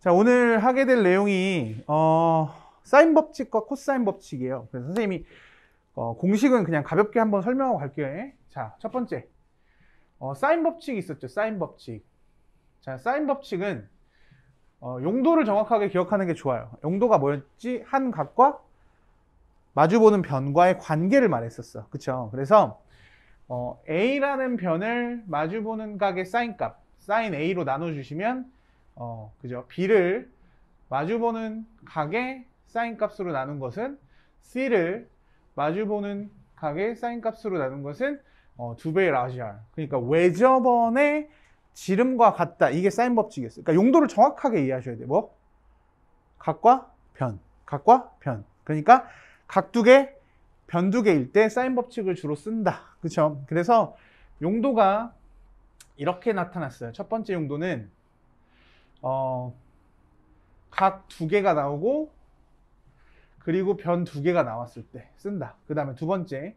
자, 오늘 하게 될 내용이 사인 법칙과 코사인 법칙이에요. 그래서 선생님이 공식은 그냥 가볍게 한번 설명하고 갈게요. 자, 첫 번째 사인 법칙이 있었죠. 사인 법칙. 자, 사인 법칙은 용도를 정확하게 기억하는 게 좋아요. 용도가 뭐였지? 한 각과 마주보는 변과의 관계를 말했었어. 그쵸? 그래서 A라는 변을 마주보는 각의 사인값, 사인 A로 나눠주시면 그죠? B를 마주보는 각의 사인값으로 나눈 것은 C를 마주보는 각의 사인값으로 나눈 것은 2배의 라지알. 그러니까 외접원의 지름과 같다. 이게 사인 법칙이었어요. 그러니까 용도를 정확하게 이해하셔야 돼요. 뭐? 각과 변. 각과 변. 그러니까 각 두 개, 변 두 개일 때 사인 법칙을 주로 쓴다. 그쵸? 그래서 용도가 이렇게 나타났어요. 첫 번째 용도는 각 두 개가 나오고 그리고 변 두 개가 나왔을 때 쓴다. 그 다음에 두 번째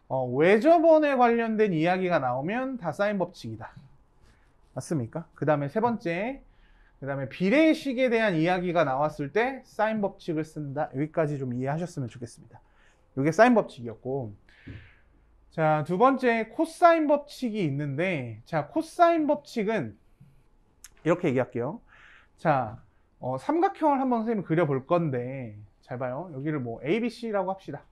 외접원에 관련된 이야기가 나오면 다 사인 법칙이다. 맞습니까? 그 다음에 세 번째, 그 다음에 비례식에 대한 이야기가 나왔을 때 사인 법칙을 쓴다. 여기까지 좀 이해하셨으면 좋겠습니다. 이게 사인 법칙이었고, 자, 두 번째 코사인 법칙이 있는데, 자, 코사인 법칙은 이렇게 얘기할게요. 자, 삼각형을 한번 선생님이 그려볼 건데, 잘 봐요. 여기를 뭐 ABC라고 합시다.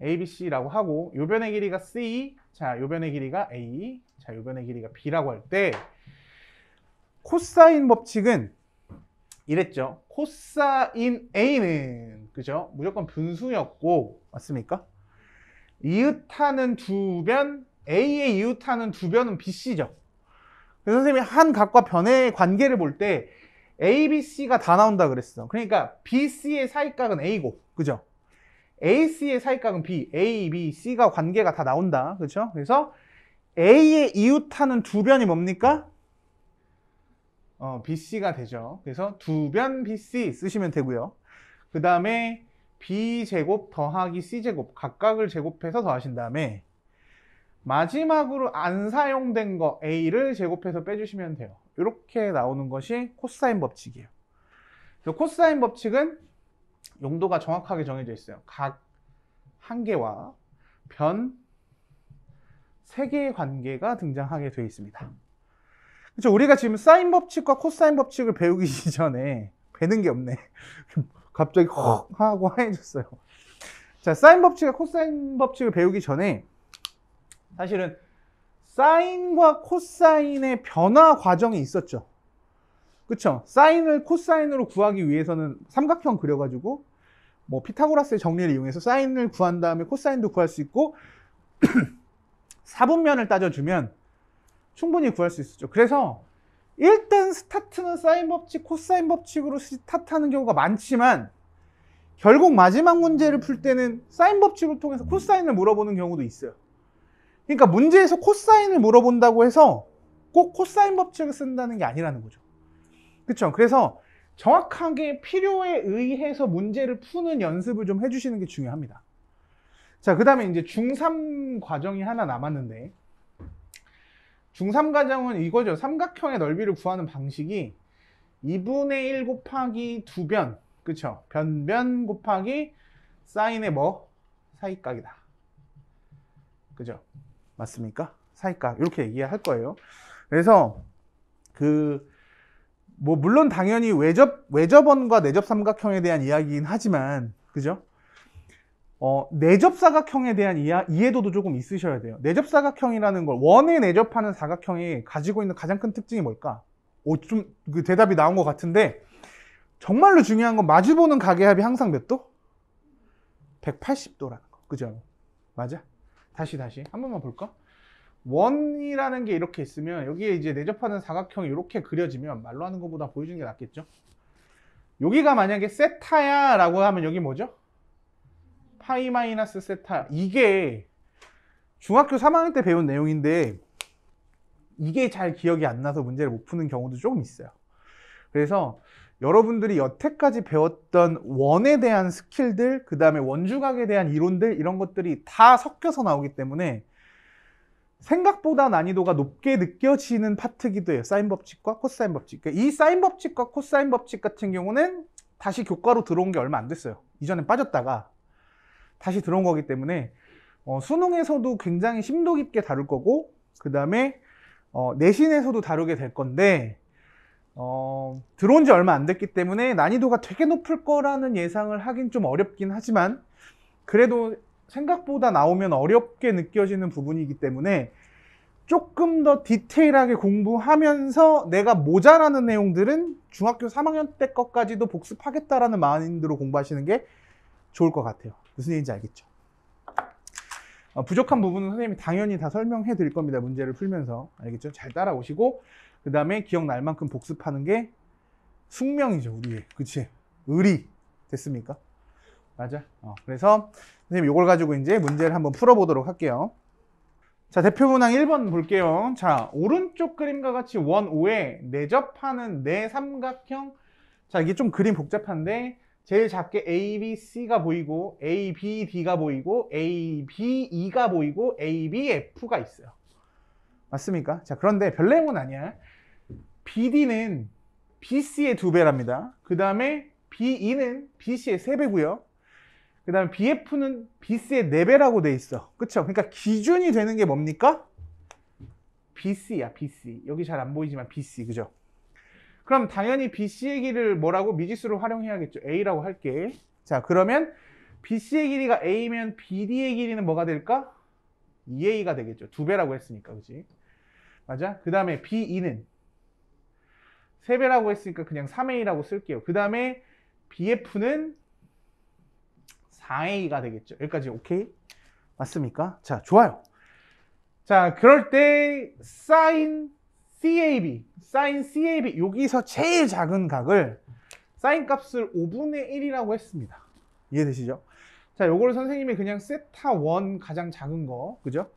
ABC라고 하고, 요 변의 길이가 C, 자, 요 변의 길이가 A, 자, 요 변의 길이가 B라고 할 때, 코사인 법칙은 이랬죠. 코사인 A는, 그죠? 무조건 분수였고, 맞습니까? 이웃하는 두 변, A의 이웃하는 두 변은 BC죠. 그래서 선생님이 한 각과 변의 관계를 볼 때, A, B, C가 다 나온다 그랬어. 그러니까 BC의 사이각은 A고, 그죠? AC의 사이각은 B, A, B, C가 관계가 다 나온다. 그렇죠? 그래서 A의 이웃하는 두 변이 뭡니까? BC가 되죠. 그래서 두 변 BC 쓰시면 되고요. 그 다음에 B제곱 더하기 C제곱 각각을 제곱해서 더하신 다음에 마지막으로 안 사용된 거 A를 제곱해서 빼주시면 돼요. 이렇게 나오는 것이 코사인 법칙이에요. 그래서 코사인 법칙은 용도가 정확하게 정해져 있어요. 각 한 개와 변 세 개의 관계가 등장하게 되어 있습니다. 그렇죠? 우리가 지금 사인 법칙과 코사인 법칙을 배우기 전에 배는 게 없네. 갑자기 헉 하고 하얘졌어요. 자, 사인 법칙과 코사인 법칙을 배우기 전에 사실은 사인과 코사인의 변화 과정이 있었죠. 그쵸? 사인을 코사인으로 구하기 위해서는 삼각형 그려가지고 뭐 피타고라스의 정리를 이용해서 사인을 구한 다음에 코사인도 구할 수 있고 사분면을 따져주면 충분히 구할 수 있었죠. 그래서 일단 스타트는 사인 법칙, 코사인 법칙으로 스타트하는 경우가 많지만 결국 마지막 문제를 풀 때는 사인 법칙을 통해서 코사인을 물어보는 경우도 있어요. 그러니까 문제에서 코사인을 물어본다고 해서 꼭 코사인 법칙을 쓴다는 게 아니라는 거죠. 그렇죠? 그래서 정확하게 필요에 의해서 문제를 푸는 연습을 좀 해주시는 게 중요합니다. 자, 그 다음에 이제 중3 과정이 하나 남았는데 중3 과정은 이거죠. 삼각형의 넓이를 구하는 방식이 2분의 1 곱하기 두 변, 그쵸? 변 곱하기 사인의 뭐? 사이각이다. 그죠? 맞습니까? 사이각 이렇게 얘기할 거예요. 그래서 뭐 물론 당연히 외접원과 내접 삼각형에 대한 이야기긴 하지만, 그죠? 내접 사각형에 대한 이해도도 조금 있으셔야 돼요. 내접 사각형이라는 걸 원에 내접하는 사각형이 가지고 있는 가장 큰 특징이 뭘까? 좀 그 대답이 나온 것 같은데 정말로 중요한 건 마주보는 각의 합이 항상 몇 도? 180도라는 거. 그죠? 맞아? 다시 한 번만 볼까? 원이라는 게 이렇게 있으면 여기에 이제 내접하는 사각형이 이렇게 그려지면 말로 하는 것보다 보여주는 게 낫겠죠? 여기가 만약에 세타야 라고 하면 여기 뭐죠? 파이 마이너스 세타. 이게 중학교 3학년 때 배운 내용인데 이게 잘 기억이 안 나서 문제를 못 푸는 경우도 조금 있어요. 그래서 여러분들이 여태까지 배웠던 원에 대한 스킬들, 그 다음에 원주각에 대한 이론들, 이런 것들이 다 섞여서 나오기 때문에 생각보다 난이도가 높게 느껴지는 파트기도 해요. 사인 법칙과 코사인 법칙. 그러니까 이 사인 법칙과 코사인 법칙 같은 경우는 다시 교과로 들어온 게 얼마 안 됐어요. 이전에 빠졌다가 다시 들어온 거기 때문에 수능에서도 굉장히 심도 깊게 다룰 거고, 그 다음에 내신에서도 다루게 될 건데, 들어온 지 얼마 안 됐기 때문에 난이도가 되게 높을 거라는 예상을 하긴 좀 어렵긴 하지만, 그래도 생각보다 나오면 어렵게 느껴지는 부분이기 때문에 조금 더 디테일하게 공부하면서 내가 모자라는 내용들은 중학교 3학년 때 것까지도 복습하겠다라는 마인드로 공부하시는 게 좋을 것 같아요. 무슨 얘기인지 알겠죠? 부족한 부분은 선생님이 당연히 다 설명해 드릴 겁니다. 문제를 풀면서. 알겠죠? 잘 따라오시고, 그 다음에 기억날 만큼 복습하는 게 숙명이죠, 우리의. 그치? 의리. 됐습니까? 맞아? 그래서 선생님 이걸 가지고 이제 문제를 한번 풀어보도록 할게요. 자, 대표문항 1번 볼게요. 자, 오른쪽 그림과 같이 원 5에 내접하는 네 삼각형. 자, 이게 좀 그림 복잡한데, 제일 작게 A, B, C가 보이고, A, B, D가 보이고, A, B, E가 보이고, A, B, F가 있어요. 맞습니까? 자, 그런데 별 내용은 아니야. BD는 BC의 2배랍니다. 그 다음에 BE는 BC의 3배고요. 그 다음에 BF는 BC의 4배라고 돼 있어. 그쵸? 그러니까 기준이 되는 게 뭡니까? BC야, BC. 여기 잘 안 보이지만 BC, 그죠? 그럼 당연히 BC의 길이를 뭐라고? 미지수를 활용해야겠죠. A라고 할게. 자, 그러면 BC의 길이가 A면 BD의 길이는 뭐가 될까? 2A가 되겠죠. 2배라고 했으니까, 그치? 맞아? 그 다음에 BE는 3배라고 했으니까 그냥 3A라고 쓸게요. 그 다음에 BF는 4A가 되겠죠. 여기까지 오케이? 맞습니까? 자, 좋아요. 자, 그럴 때 sin CAB 여기서 제일 작은 각을 사인 값을 5분의 1이라고 했습니다. 이해되시죠? 자, 요거를 선생님이 그냥 세타 1 가장 작은 거, 그죠?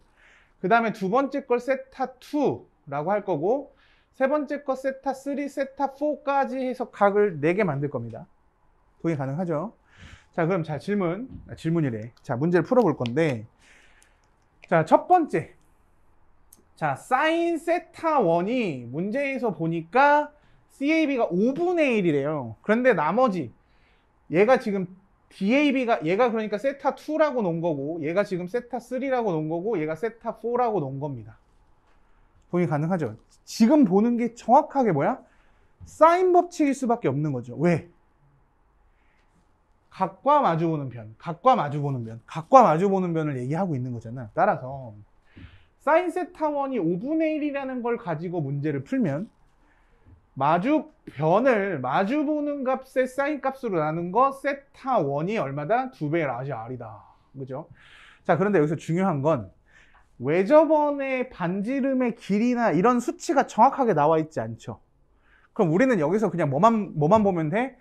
그 다음에 두 번째 걸 세타 2라고 할 거고, 세 번째 거 세타 3, 세타 4까지 해서 각을 4개 만들 겁니다. 동의 가능하죠? 자, 그럼 자, 질문이래. 자, 문제를 풀어볼 건데, 자, 첫 번째. 자, 사인 세타 1이 문제에서 보니까 CAB가 5분의 1이래요. 그런데 나머지, 얘가 지금 DAB가, 얘가 그러니까 세타 2라고 놓은 거고, 얘가 지금 세타 3라고 놓은 거고, 얘가 세타 4라고 놓은 겁니다. 동의 가능하죠? 지금 보는 게 정확하게 뭐야? 사인 법칙일 수밖에 없는 거죠. 왜? 각과 마주보는 변, 각과 마주보는 변, 각과 마주보는 변을 얘기하고 있는 거잖아. 따라서 사인 세타 1이 5분의 1이라는 걸 가지고 문제를 풀면 변을 마주보는 값의 사인 값으로 나눈 거 세타 1이 얼마다? 2배 라지 R이다. 그죠? 자, 그런데 여기서 중요한 건 외접원의 반지름의 길이나 이런 수치가 정확하게 나와 있지 않죠. 그럼 우리는 여기서 그냥 뭐만 보면 돼?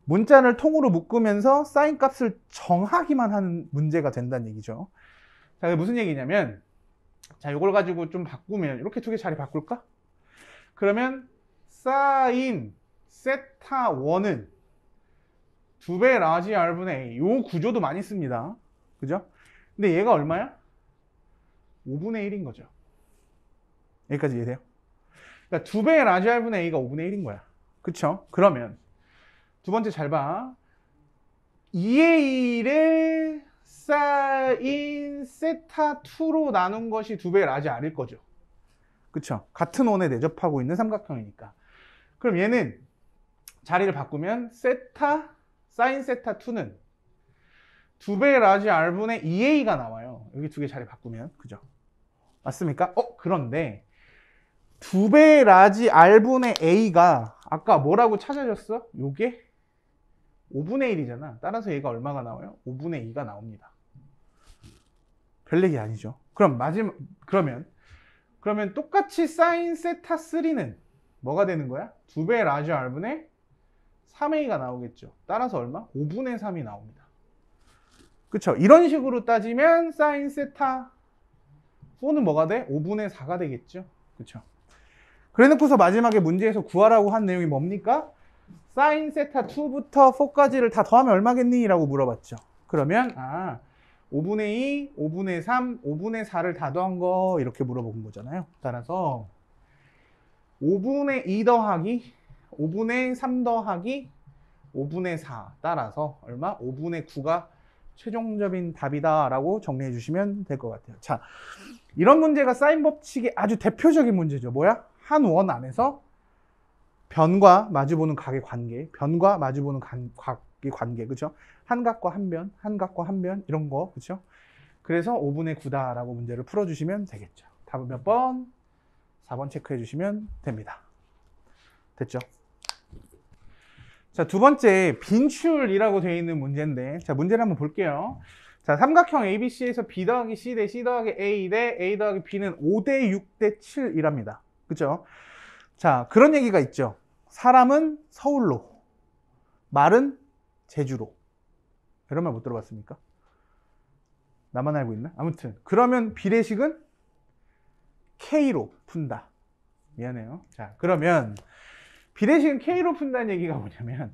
문자를 통으로 묶으면서 사인 값을 정하기만 하는 문제가 된다는 얘기죠. 자, 이게 무슨 얘기냐면, 자, 이걸 가지고 좀 바꾸면, 이렇게 두 개 자리 바꿀까? 그러면 사인 세타 1은 2배 라지 R분의 A. 요 구조도 많이 씁니다. 그죠? 근데 얘가 얼마야? 5분의 1인 거죠. 여기까지 이해돼요? 그러니까 2배 라지 R분의 A가 5분의 1인 거야. 그쵸? 그러면 두 번째 잘 봐. 2A를 사인 세타 2로 나눈 것이 2배 라지 R일 거죠. 그쵸? 같은 원에 내접하고 있는 삼각형이니까. 그럼 얘는 자리를 바꾸면 사인 세타 2는 2배 라지 R분의 2A가 나와요. 여기 두 개 자리 바꾸면. 그죠? 맞습니까? 그런데 2배 라지 R분의 A가 아까 뭐라고 찾아졌어? 요게 5분의 1이잖아. 따라서 얘가 얼마가 나와요? 5분의 2가 나옵니다. 별 얘기 아니죠. 그러면 똑같이 사인 세타 3는 뭐가 되는 거야? 2배 라지 R분의 3A가 나오겠죠. 따라서 얼마? 5분의 3이 나옵니다. 그쵸? 이런 식으로 따지면 사인 세타 4는 뭐가 돼? 5분의 4가 되겠죠. 그쵸? 그래 놓고서 마지막에 문제에서 구하라고 한 내용이 뭡니까? 사인 세타 2부터 4까지를 다 더하면 얼마겠니? 라고 물어봤죠. 그러면 5분의 2, 5분의 3, 5분의 4를 다 더한 거 이렇게 물어본 거잖아요. 따라서 5분의 2 더하기 5분의 3 더하기 5분의 4 따라서 얼마? 5분의 9가 최종적인 답이다 라고 정리해 주시면 될 것 같아요. 자, 이런 문제가 사인 법칙의 아주 대표적인 문제죠. 뭐야? 한 원 안에서 변과 마주보는 각의 관계, 변과 마주보는 각의 관계, 그죠? 한 각과 한 변, 한 각과 한 변, 이런 거, 그죠? 그래서 5분의 9다라고 문제를 풀어주시면 되겠죠. 답은 몇 번? 4번 체크해 주시면 됩니다. 됐죠? 자, 두 번째, 빈출이라고 되어 있는 문제인데, 자, 문제를 한번 볼게요. 자, 삼각형 ABC에서 B 더하기 C 대 C 더하기 A 대 A 더하기 B는 5대 6 대 7이랍니다. 그죠? 자, 그런 얘기가 있죠. 사람은 서울로, 말은 제주로. 이런 말 못 들어봤습니까? 나만 알고 있나? 아무튼 그러면 비례식은 K로 푼다. 미안해요. 자, 그러면 비례식은 K로 푼다는 얘기가 뭐냐면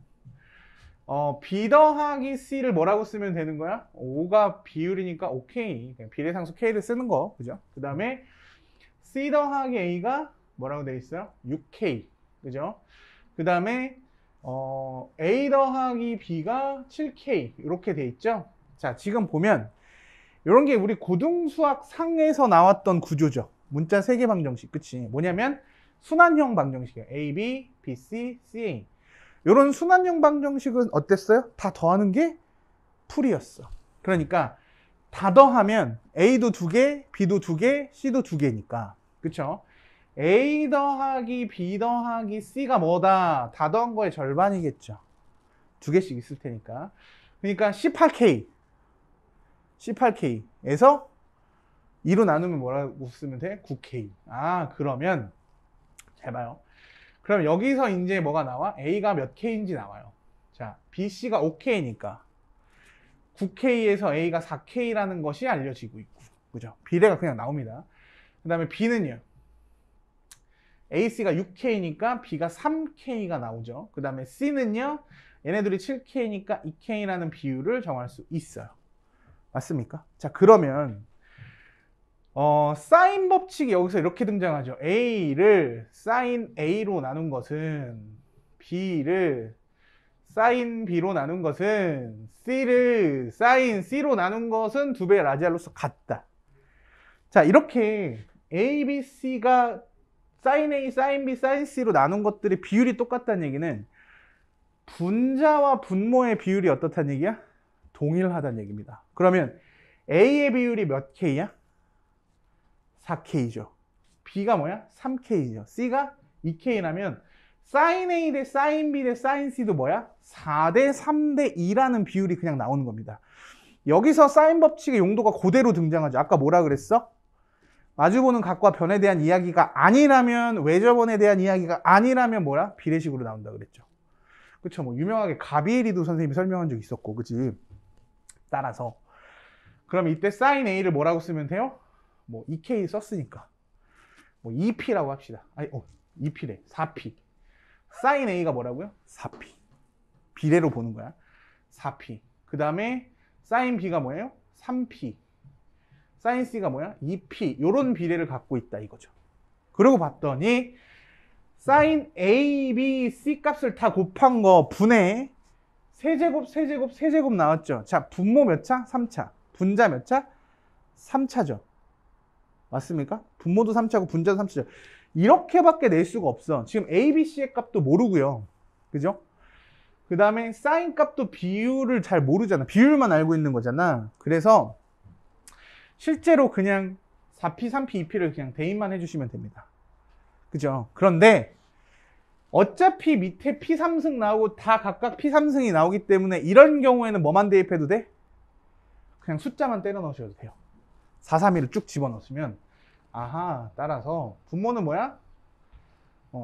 B 더하기 C를 뭐라고 쓰면 되는 거야? 5가 비율이니까 OK. 비례상수 K를 쓰는 거. 그죠? 그 다음에 C 더하기 A가 뭐라고 되어 있어요? 6K. 그죠? 그 다음에 A 더하기 B가 7K 이렇게 돼 있죠. 자, 지금 보면 이런 게 우리 고등수학 상에서 나왔던 구조죠. 문자 3개 방정식. 그치? 뭐냐면 순환형 방정식이에요. A, B, B, C, C, A. 이런 순환형 방정식은 어땠어요? 다 더하는 게 풀이었어. 그러니까 다 더하면 A도 2개, B도 2개, C도 2개니까. 그쵸? A 더하기 B 더하기 C가 뭐다? 다 더한 거의 절반이겠죠. 2개씩 있을 테니까. 그러니까 18K. 18K에서 2로 나누면 뭐라고 쓰면 돼? 9K. 아, 그러면 잘 봐요. 그럼 여기서 이제 뭐가 나와? A가 몇 K인지 나와요. 자, BC가 5K니까 9K에서 A가 4K라는 것이 알려지고 있고. 그죠? 비례가 그냥 나옵니다. 그 다음에 B는요. AC가 6K니까 B가 3K가 나오죠. 그 다음에 C는요. 얘네들이 7K니까 2K라는 비율을 정할 수 있어요. 맞습니까? 자, 그러면 사인 법칙이 여기서 이렇게 등장하죠. A를 사인 A로 나눈 것은 B를 사인 B로 나눈 것은 C를 사인 C로 나눈 것은 2배의 라지알로서 같다. 자, 이렇게 A, B, C가 사인 A, 사인 B, 사인 C로 나눈 것들의 비율이 똑같다는 얘기는 분자와 분모의 비율이 어떻다는 얘기야? 동일하다는 얘기입니다. 그러면 A의 비율이 몇 K야? 4K죠. B가 뭐야? 3K죠. C가 2K라면 사인 A 대 사인 B 대 사인 C도 뭐야? 4대 3대 2라는 비율이 그냥 나오는 겁니다. 여기서 사인 법칙의 용도가 그대로 등장하죠. 아까 뭐라 그랬어? 마주보는 각과 변에 대한 이야기가 아니라면, 외접원에 대한 이야기가 아니라면 뭐야? 비례식으로 나온다 그랬죠. 그쵸? 뭐 유명하게 가비에리도 선생님이 설명한 적 있었고, 그치? 따라서 그럼 이때 사인 A를 뭐라고 쓰면 돼요? 뭐 2K 썼으니까 뭐 2P라고 합시다. 아니, 2P래. 4P. 사인 A가 뭐라고요? 4P. 비례로 보는 거야. 4P. 그 다음에 사인 B가 뭐예요? 3P. 사인 C가 뭐야? 2P. 요런 비례를 갖고 있다 이거죠. 그러고 봤더니 사인 A, B, C 값을 다 곱한 거 분의 세제곱, 세제곱, 세제곱 나왔죠. 자, 분모 몇 차? 3차. 분자 몇 차? 3차죠. 맞습니까? 분모도 3차고 분자도 3차죠. 이렇게밖에 낼 수가 없어. 지금 A, B, C의 값도 모르고요. 그죠? 그 다음에 사인 값도 비율을 잘 모르잖아. 비율만 알고 있는 거잖아. 그래서 실제로 그냥 4P, 3P, 2P를 그냥 대입만 해주시면 됩니다. 그죠? 그런데 어차피 밑에 P3승 나오고 다 각각 P3승이 나오기 때문에 이런 경우에는 뭐만 대입해도 돼? 그냥 숫자만 때려 넣으셔도 돼요. 4, 3, 1을 쭉 집어넣으시면 아하, 따라서 분모는 뭐야?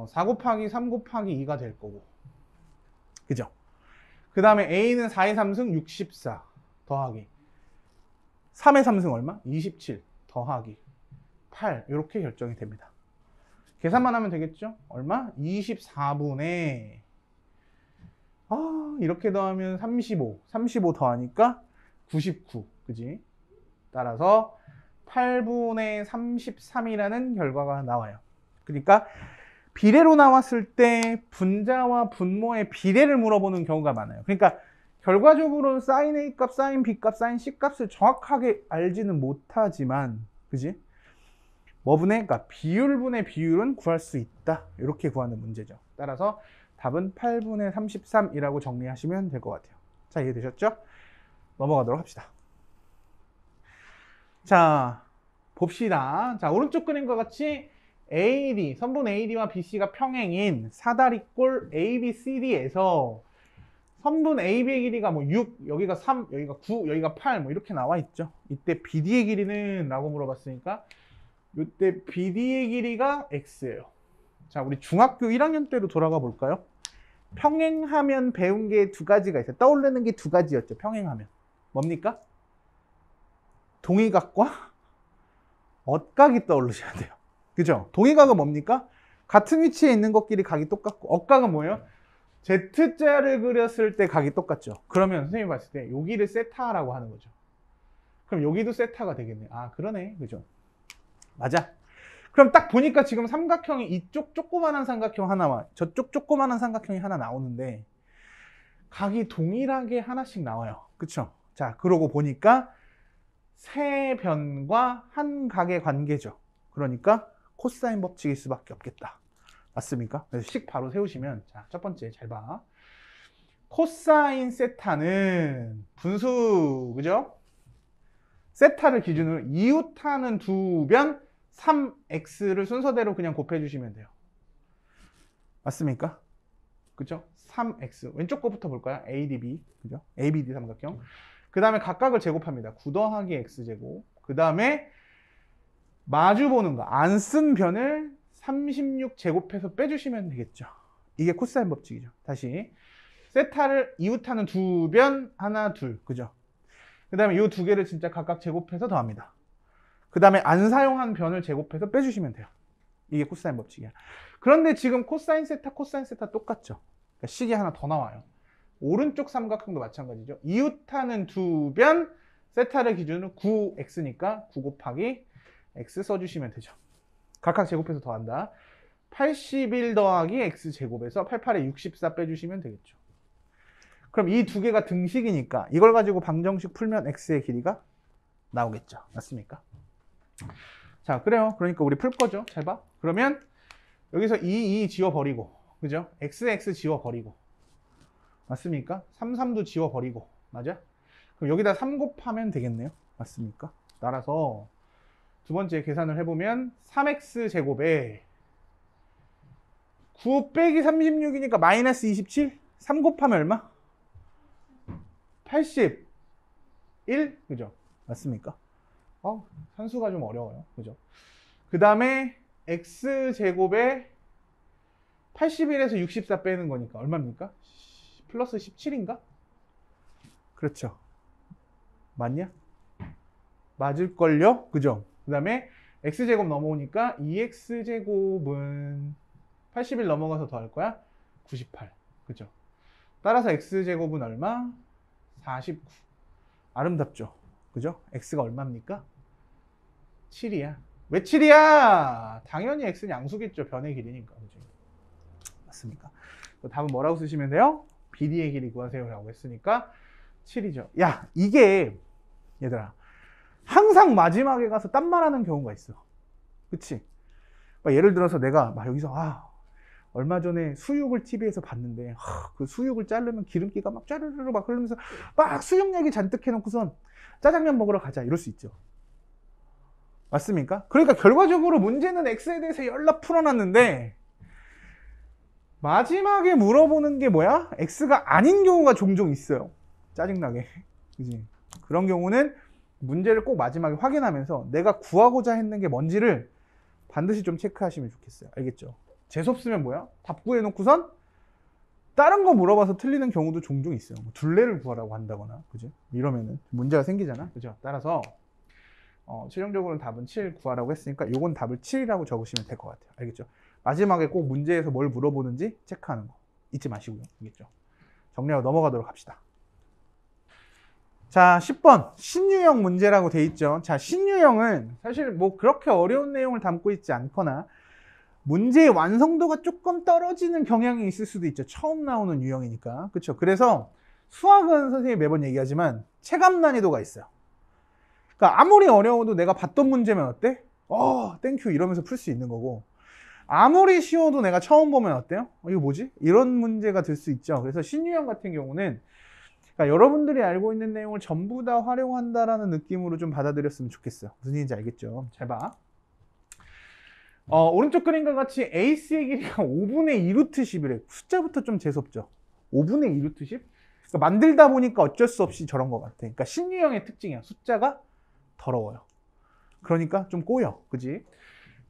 4 곱하기 3 곱하기 2가 될 거고. 그죠? 그 다음에 A는 4의 3승 64 더하기 3의 3승 얼마? 27 더하기 8 이렇게 결정이 됩니다. 계산만 하면 되겠죠? 얼마? 24분의 이렇게 더하면 35 더하니까 99 그지? 따라서 8분의 33이라는 결과가 나와요. 그러니까 비례로 나왔을 때 분자와 분모의 비례를 물어보는 경우가 많아요. 그러니까 결과적으로 sin A 값, sin B 값, sin C 값을 정확하게 알지는 못하지만, 그지? 뭐분의? 그러니까 비율분의 비율은 구할 수 있다. 이렇게 구하는 문제죠. 따라서 답은 8분의 33이라고 정리하시면 될 것 같아요. 자, 이해되셨죠? 넘어가도록 합시다. 자, 봅시다. 자, 오른쪽 그림과 같이 AD, 선분 AD와 BC가 평행인 사다리꼴 ABCD에서 선분 AB의 길이가 뭐 6, 여기가 3, 여기가 9, 여기가 8, 뭐 이렇게 나와 있죠. 이때 BD의 길이는? 라고 물어봤으니까 이때 BD의 길이가 X예요. 자, 우리 중학교 1학년 때로 돌아가 볼까요? 평행하면 배운 게 두 가지가 있어요. 떠오르는 게 두 가지였죠. 평행하면. 뭡니까? 동의각과 엇각이 떠오르셔야 돼요. 그죠? 동의각은 뭡니까? 같은 위치에 있는 것끼리 각이 똑같고, 엇각은 뭐예요? Z자를 그렸을 때 각이 똑같죠. 그러면 선생님이 봤을 때 여기를 세타라고 하는 거죠. 그럼 여기도 세타가 되겠네. 아, 그러네. 그죠? 맞아. 그럼 딱 보니까 지금 삼각형이 이쪽 조그만한 삼각형 하나와 저쪽 조그만한 삼각형이 하나 나오는데 각이 동일하게 하나씩 나와요. 그쵸? 자, 그러고 보니까 세 변과 한 각의 관계죠. 그러니까 코사인 법칙일 수밖에 없겠다. 맞습니까? 그래서 식 바로 세우시면, 자, 첫 번째 잘 봐. 코사인 세타는 분수, 그죠? 세타를 기준으로 이웃하는 두 변 3x를 순서대로 그냥 곱해주시면 돼요. 맞습니까? 그죠? 3x. 왼쪽 거부터 볼까요? ADB. 그죠? ABD 삼각형. 그 다음에 각각을 제곱합니다. 9 더하기 x제곱. 그 다음에 마주 보는 거. 안 쓴 변을 36 제곱해서 빼주시면 되겠죠. 이게 코사인 법칙이죠. 다시. 세타를 이웃하는 두 변, 하나, 둘. 그죠? 그 다음에 이 두 개를 진짜 각각 제곱해서 더합니다. 그 다음에 안 사용한 변을 제곱해서 빼주시면 돼요. 이게 코사인 법칙이야. 그런데 지금 코사인 세타, 코사인 세타 똑같죠. 그러니까 식이 하나 더 나와요. 오른쪽 삼각형도 마찬가지죠. 이웃하는 두 변, 세타를 기준으로 9x니까 9 곱하기 x 써주시면 되죠. 각각 제곱해서 더한다. 81 더하기 x제곱에서 88에 64 빼주시면 되겠죠. 그럼 이 두 개가 등식이니까 이걸 가지고 방정식 풀면 x의 길이가 나오겠죠. 맞습니까? 자, 그래요. 그러니까 우리 풀 거죠. 잘 봐. 그러면 여기서 2 지워버리고, 그죠? x 지워버리고. 맞습니까? 3, 3도 지워버리고. 맞아? 그럼 여기다 3 곱하면 되겠네요. 맞습니까? 따라서 두 번째 계산을 해보면 3x 제곱에 9 빼기 36이니까 마이너스 27? 3 곱하면 얼마? 81. 그죠? 맞습니까? 산수가 좀 어려워요. 그죠? 그 다음에 x제곱에 81에서 64 빼는 거니까 얼마입니까? 플러스 17인가? 그렇죠. 맞냐? 맞을걸요? 그죠? 그 다음에 x제곱 넘어오니까 2x제곱은 81 넘어가서 더 할 거야? 98. 그죠? 따라서 x제곱은 얼마? 49. 아름답죠? 그죠? x가 얼마입니까? 7이야. 왜 7이야? 당연히 x는 양수겠죠. 변의 길이니까. 그죠? 맞습니까? 답은 뭐라고 쓰시면 돼요? BD의 길이 구하세요 라고 했으니까 7이죠. 야, 이게 얘들아 항상 마지막에 가서 딴 말하는 경우가 있어. 그치? 예를 들어서 내가 막 여기서 얼마 전에 수육을 TV에서 봤는데 그 수육을 자르면 기름기가 막 짜르르르 막 흐르면서 막 수육 얘기 잔뜩 해놓고선 짜장면 먹으러 가자 이럴 수 있죠. 맞습니까? 그러니까 결과적으로 문제는 x에 대해서 연락 풀어놨는데 마지막에 물어보는 게 뭐야? x가 아닌 경우가 종종 있어요. 짜증나게. 그치? 그런 경우는 문제를 꼭 마지막에 확인하면서 내가 구하고자 했는 게 뭔지를 반드시 좀 체크하시면 좋겠어요. 알겠죠? 재수없으면 뭐야? 답 구해놓고선 다른 거 물어봐서 틀리는 경우도 종종 있어요. 뭐 둘레를 구하라고 한다거나, 그죠? 이러면은 문제가 생기잖아. 그죠? 따라서 최종적으로는 답은 7 구하라고 했으니까 요건 답을 7이라고 적으시면 될 것 같아요. 알겠죠? 마지막에 꼭 문제에서 뭘 물어보는지 체크하는 거 잊지 마시고요. 알겠죠? 정리하고 넘어가도록 합시다. 자, 10번 신유형 문제라고 돼 있죠. 자, 신유형은 사실 뭐 그렇게 어려운 내용을 담고 있지 않거나 문제의 완성도가 조금 떨어지는 경향이 있을 수도 있죠. 처음 나오는 유형이니까. 그렇죠. 그래서 수학은 선생님이 매번 얘기하지만 체감 난이도가 있어요. 그러니까 아무리 어려워도 내가 봤던 문제면 어때? 땡큐 이러면서 풀 수 있는 거고, 아무리 쉬워도 내가 처음 보면 어때요? 이거 뭐지? 이런 문제가 될 수 있죠. 그래서 신유형 같은 경우는 그러니까 여러분들이 알고 있는 내용을 전부 다 활용한다라는 느낌으로 좀 받아들였으면 좋겠어요. 무슨 얘기인지 알겠죠? 잘 봐. 오른쪽 그림과 같이 AC의 길이가 5분의 2루트 10이래. 숫자부터 좀 재수없죠? 5분의 2루트 10? 그러니까 만들다 보니까 어쩔 수 없이 저런 것 같아. 그러니까 신유형의 특징이야. 숫자가 더러워요. 그러니까 좀 꼬여. 그지?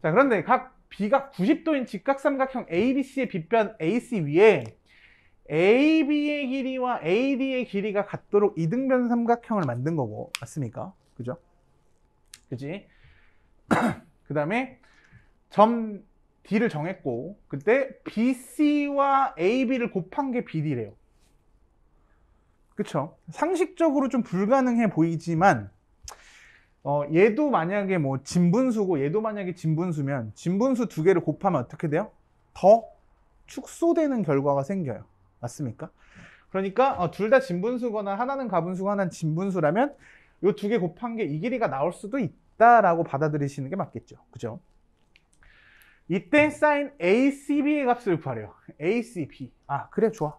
자, 그런데 각 B가 90도인 직각삼각형 ABC의 빗변 AC 위에 AB의 길이와 AD의 길이가 같도록 이등변 삼각형을 만든 거고, 맞습니까? 그죠? 그지? 그 다음에 점 D를 정했고, 그때 BC와 AB를 곱한 게 BD래요. 그쵸? 상식적으로 좀 불가능해 보이지만, 얘도 만약에 뭐 진분수고 얘도 만약에 진분수면 진분수 두 개를 곱하면 어떻게 돼요? 더 축소되는 결과가 생겨요. 맞습니까? 그러니까 둘 다 진분수거나 하나는 가분수고 하나는 진분수라면 이 두 개 곱한 게 이 길이가 나올 수도 있다라고 받아들이시는 게 맞겠죠. 그죠? 이때 sin ACB의 값을 구하래요. ACB. 그래, 좋아.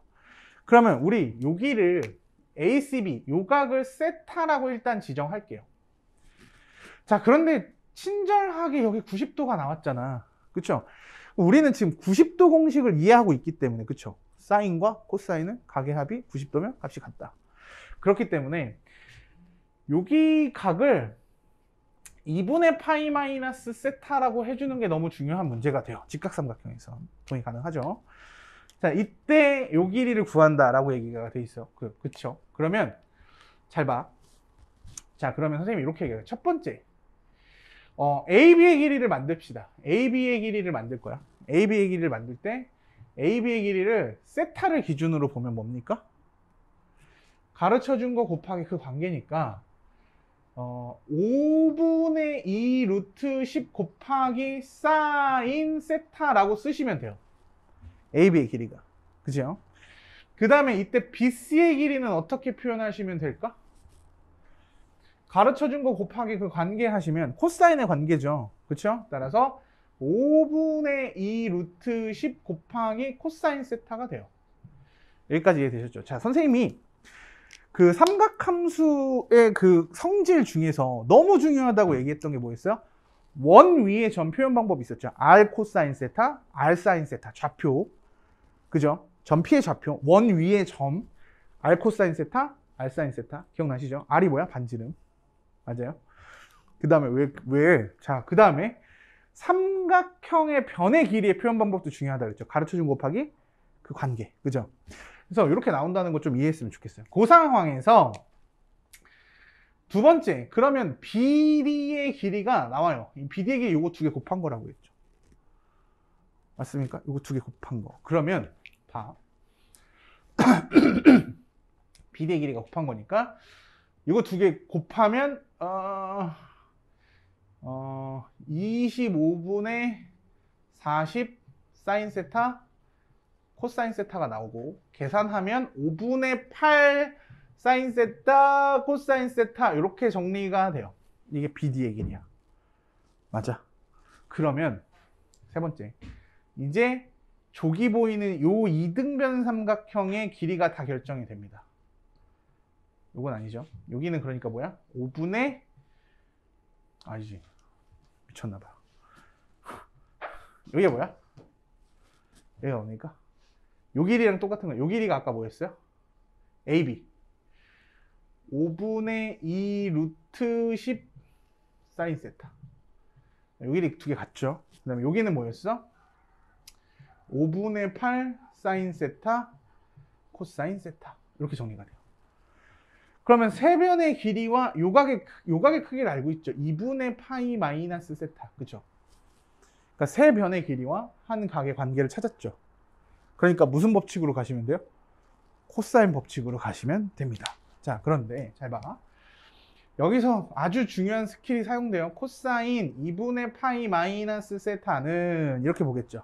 그러면 우리 여기를 ACB, 요 각을 세타라고 일단 지정할게요. 자, 그런데 친절하게 여기 90도가 나왔잖아. 그쵸? 우리는 지금 90도 공식을 이해하고 있기 때문에, 그쵸? 사인과 코사인은 각의 합이 90도면 값이 같다. 그렇기 때문에 여기 각을 2분의 파이 마이너스 세타라고 해주는 게 너무 중요한 문제가 돼요. 직각삼각형에서. 동의 가능하죠? 자, 이때 요 길이를 구한다라고 얘기가 돼 있어요. 그쵸? 그러면 잘 봐. 자, 그러면 선생님이 이렇게 얘기해요. 첫 번째, AB의 길이를 만듭시다. AB의 길이를 만들 거야. AB의 길이를 만들 때 AB의 길이를 세타를 기준으로 보면 뭡니까? 가르쳐준 거 곱하기 그 관계니까 5분의 2 루트 10 곱하기 사인 세타라고 쓰시면 돼요. AB의 길이가. 그죠? 그 다음에 이때 BC의 길이는 어떻게 표현하시면 될까? 가르쳐준 거 곱하기 그 관계 하시면 코사인의 관계죠. 그쵸? 따라서 5분의 2 루트 10 곱하기 코사인 세타가 돼요. 여기까지 이해되셨죠? 자, 선생님이 그 삼각함수의 그 성질 중에서 너무 중요하다고 얘기했던 게 뭐였어요? 원 위에 점 표현 방법이 있었죠. R 코사인 세타, R 사인 세타, 좌표. 그죠? 점피의 좌표, 원 위에 점, R 코사인 세타, R 사인 세타. 기억나시죠? R이 뭐야? 반지름. 맞아요? 그 다음에 자, 그 다음에 삼각형의 변의 길이의 표현 방법도 중요하다 그랬죠. 가르쳐준 곱하기 그 관계. 그죠? 그래서 이렇게 나온다는 거 좀 이해했으면 좋겠어요. 그 상황에서 두 번째, 그러면 BD의 길이가 나와요. 이 BD의 길이 요거 두 개 곱한 거라고 했죠. 맞습니까? 요거 두 개 곱한 거. 그러면 봐. BD의 길이가 곱한 거니까 이거 두 개 곱하면 25분의 40 사인 세타 코사인 세타가 나오고, 계산하면 5분의 8 사인 세타 코사인 세타 이렇게 정리가 돼요. 이게 BD의 길이야. 맞아. 그러면 세 번째, 이제 족이 보이는 요 이등변 삼각형의 길이가 다 결정이 됩니다. 요건 아니죠. 여기는 그러니까 뭐야? 5분의 아니지, 미쳤나봐. 여기가 뭐야? 여기가 뭡니까? 요 길이랑 똑같은 거야. 요 길이가 아까 뭐였어요? AB 5분의 2 루트 10 사인 세타. 요 길이 두 개 같죠? 그 다음에 여기는 뭐였어? 5분의 8 사인 세타 코사인 세타. 이렇게 정리가 돼요. 그러면 세 변의 길이와 요각의 크기를 알고 있죠. 2분의 파이 마이너스 세타. 그죠? 그러니까 세 변의 길이와 한 각의 관계를 찾았죠. 그러니까 무슨 법칙으로 가시면 돼요? 코사인 법칙으로 가시면 됩니다. 자, 그런데 잘 봐. 여기서 아주 중요한 스킬이 사용돼요. 코사인 2분의 파이 마이너스 세타는 이렇게 보겠죠.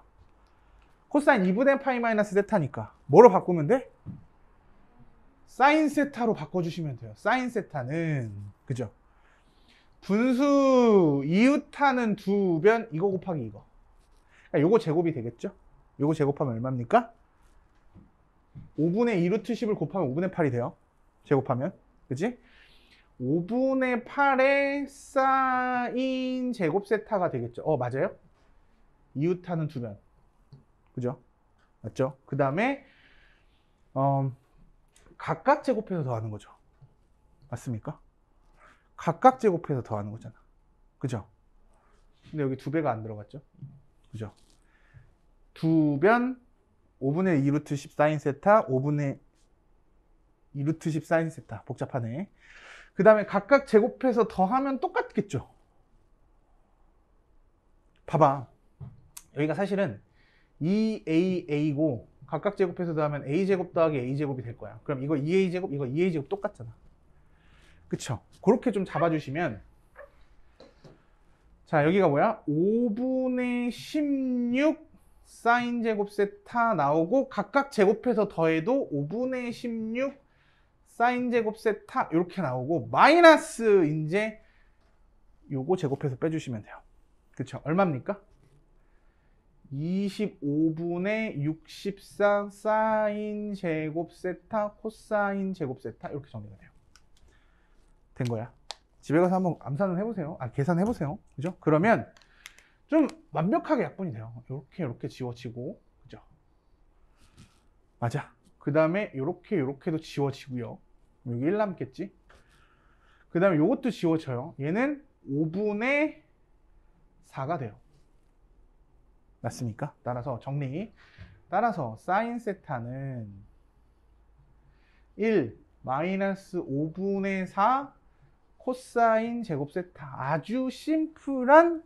코사인 2분의 파이 마이너스 세타니까 뭐로 바꾸면 돼? 사인 세타로 바꿔주시면 돼요. 사인 세타는 그죠? 분수 이웃하는 두 변 이거 곱하기 이거. 그러니까 요거 제곱이 되겠죠? 요거 제곱하면 얼마입니까? 5분의 2루트 10을 곱하면 5분의 8이 돼요. 제곱하면. 그치? 5분의 8의 사인 제곱 세타가 되겠죠. 맞아요? 이웃하는 두 변. 그죠? 맞죠? 그 다음에 각각 제곱해서 더하는 거죠. 맞습니까? 각각 제곱해서 더하는 거잖아. 그죠? 근데 여기 두 배가 안 들어갔죠? 그죠? 두 변 5분의 2루트 10 사인 세타 5분의 2루트 10 사인 세타. 복잡하네. 그 다음에 각각 제곱해서 더하면 똑같겠죠? 봐봐. 여기가 사실은 2AA고 각각 제곱해서 더하면 A제곱 더하기 A제곱이 될 거야. 그럼 이거 2A제곱, 이거 2A제곱 똑같잖아. 그쵸? 그렇게 좀 잡아주시면 자, 여기가 뭐야? 5분의 16 사인 제곱 세타 나오고 각각 제곱해서 더해도 5분의 16 사인 제곱 세타 이렇게 나오고 마이너스 이제 요거 제곱해서 빼주시면 돼요. 그쵸? 얼마입니까? 25분의 64 사인 제곱 세타 코사인 제곱 세타 이렇게 정리가 돼요. 된 거야. 집에 가서 한번 암산을 해보세요. 계산해보세요. 그죠? 그러면 좀 완벽하게 약분이 돼요. 이렇게 지워지고, 그죠? 맞아. 그 다음에 요렇게도 지워지고요. 여기 1 남겠지? 그 다음에 요것도 지워져요. 얘는 5분의 4가 돼요. 맞습니까? 따라서 정리. 따라서 사인 세타는 1 마이너스 5분의 4 코사인 제곱 세타. 아주 심플한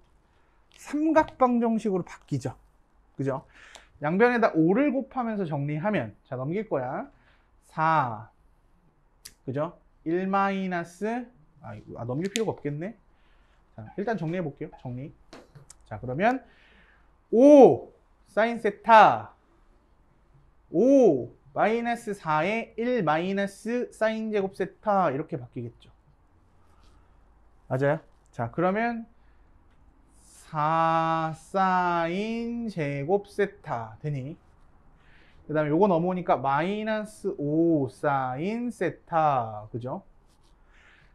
삼각방 정식으로 바뀌죠. 그죠? 양변에다 5를 곱하면서 정리하면 자 넘길 거야. 4 그죠? 1 마이너스 넘길 필요가 없겠네. 자, 일단 정리해 볼게요. 정리. 자, 그러면 5 사인 세타 5 마이너스 4에 1 마이너스 사인 제곱 세타 이렇게 바뀌겠죠. 맞아요? 자, 그러면 4 사인 제곱 세타 되니 그 다음에 요거 넘어오니까 마이너스 5 사인 세타 그죠?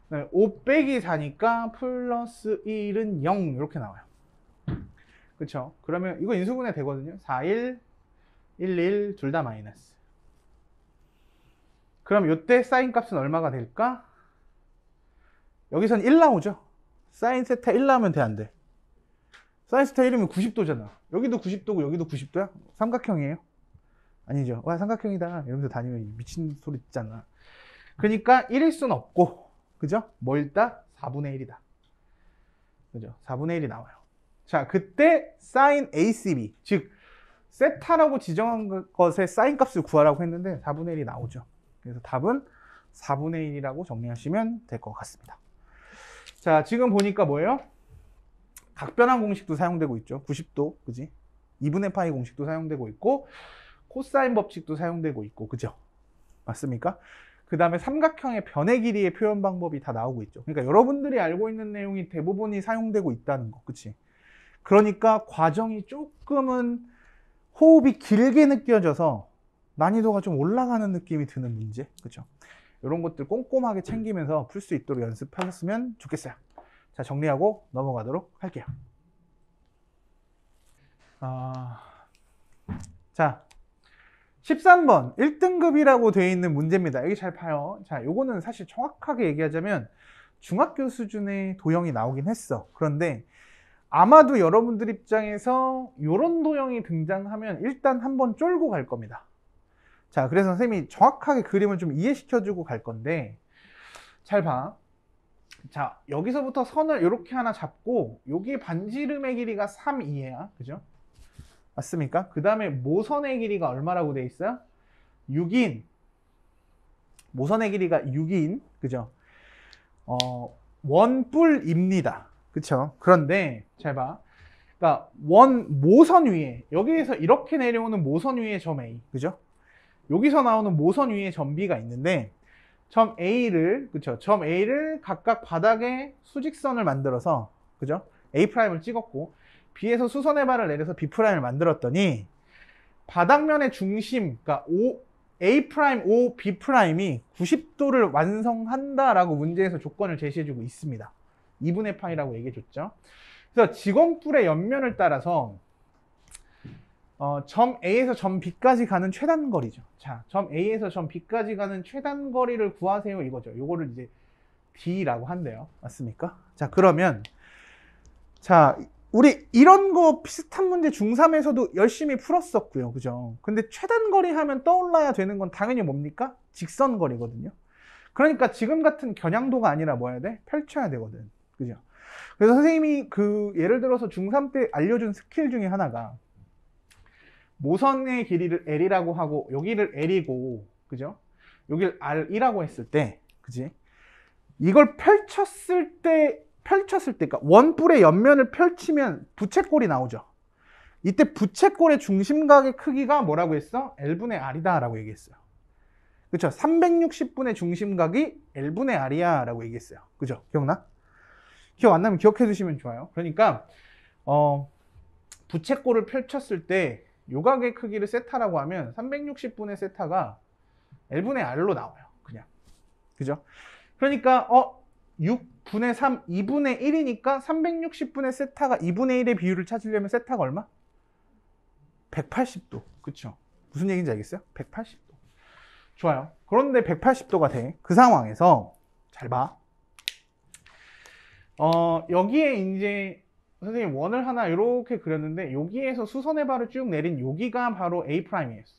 그 다음에 5 빼기 4니까 플러스 1은 0 이렇게 나와요. 그쵸? 그러면 이거 인수분해 되거든요. 4, 1, 1, 1 둘 다 마이너스. 그럼 요때 사인 값은 얼마가 될까? 여기선 1 나오죠? 사인 세타 1 나오면 돼, 안 돼? 사인 세타 1이면 90도잖아. 여기도 90도고 여기도 90도야? 삼각형이에요? 아니죠. 와, 삼각형이다. 이러면서 다니면 미친 소리 듣잖아. 그러니까 1일 순 없고, 그죠? 뭐 있다? 4분의 1이다. 그죠? 4분의 1이 나와요. 자, 그때 사인 ACB, 즉 세타라고 지정한 것의 사인 값을 구하라고 했는데 4분의 1이 나오죠. 그래서 답은 4분의 1이라고 정리하시면 될 것 같습니다. 자, 지금 보니까 뭐예요? 각변환 공식도 사용되고 있죠. 90도, 그지? 2분의 파이 공식도 사용되고 있고 코사인 법칙도 사용되고 있고, 그죠? 맞습니까? 그 다음에 삼각형의 변의 길이의 표현 방법이 다 나오고 있죠. 그러니까 여러분들이 알고 있는 내용이 대부분이 사용되고 있다는 거, 그치? 그러니까 과정이 조금은 호흡이 길게 느껴져서 난이도가 좀 올라가는 느낌이 드는 문제, 그죠? 이런 것들 꼼꼼하게 챙기면서 풀 수 있도록 연습하셨으면 좋겠어요. 자, 정리하고 넘어가도록 할게요. 자, 13번 1등급이라고 되어 있는 문제입니다. 여기 잘 봐요. 자, 요거는 사실 정확하게 얘기하자면 중학교 수준의 도형이 나오긴 했어. 그런데 아마도 여러분들 입장에서 이런 도형이 등장하면 일단 한번 쫄고 갈 겁니다. 자, 그래서 선생님이 정확하게 그림을 좀 이해시켜주고 갈 건데 잘 봐. 자, 여기서부터 선을 이렇게 하나 잡고 여기 반지름의 길이가 3, 2야. 그죠? 맞습니까? 그 다음에 모선의 길이가 얼마라고 돼 있어요? 6인 모선의 길이가 6인, 그죠? 원뿔입니다. 그쵸? 그런데, 잘 봐. 그러니까, 모선 위에, 여기에서 이렇게 내려오는 모선 위에 점 A, 그죠? 여기서 나오는 모선 위에 점 B가 있는데, 점 A를, 그쵸? 점 A를 각각 바닥에 수직선을 만들어서, 그죠? A'을 찍었고, B에서 수선의 발을 내려서 B'을 만들었더니, 바닥면의 중심, 그러니까 A', O, B'이 90도를 완성한다라고 문제에서 조건을 제시해주고 있습니다. 2분의 파이라고 얘기해줬죠. 그래서 직원뿔의 옆면을 따라서 점 A에서 점 B까지 가는 최단 거리죠. 자, 점 A에서 점 B까지 가는 최단 거리를 구하세요 이거죠. 요거를 이제 D라고 한대요. 맞습니까? 자, 그러면 자, 우리 이런 거 비슷한 문제 중3에서도 열심히 풀었었고요. 그죠? 근데 최단 거리 하면 떠올라야 되는 건 당연히 뭡니까? 직선 거리거든요. 그러니까 지금 같은 겨냥도가 아니라 뭐 해야 돼? 펼쳐야 되거든. 그죠? 그래서 선생님이 예를 들어서 중3 때 알려준 스킬 중에 하나가 모선의 길이를 L이라고 하고 여기를 L이고, 그죠? 여기를 R이라고 했을 때, 그지? 이걸 펼쳤을 때, 그러니까 원뿔의 옆면을 펼치면 부채꼴이 나오죠. 이때 부채꼴의 중심각의 크기가 뭐라고 했어? L분의 R이다 라고 얘기했어요. 그쵸? 360분의 중심각이 L분의 R이야 라고 얘기했어요. 그죠? 기억나? 기억 안 나면 기억해 두시면 좋아요. 그러니까 부채꼴을 펼쳤을 때 요각의 크기를 세타라고 하면 360분의 세타가 L분의 R로 나와요. 그냥. 그죠? 그러니까 6분의 3, 2분의 1이니까 360분의 세타가 2분의 1의 비율을 찾으려면 세타가 얼마? 180도. 그쵸? 무슨 얘기인지 알겠어요? 180도. 좋아요. 그런데 180도가 돼. 그 상황에서 잘 봐. 여기에 이제 선생님 원을 하나 이렇게 그렸는데 여기에서 수선의 발을 쭉 내린 여기가 바로 A'이었어.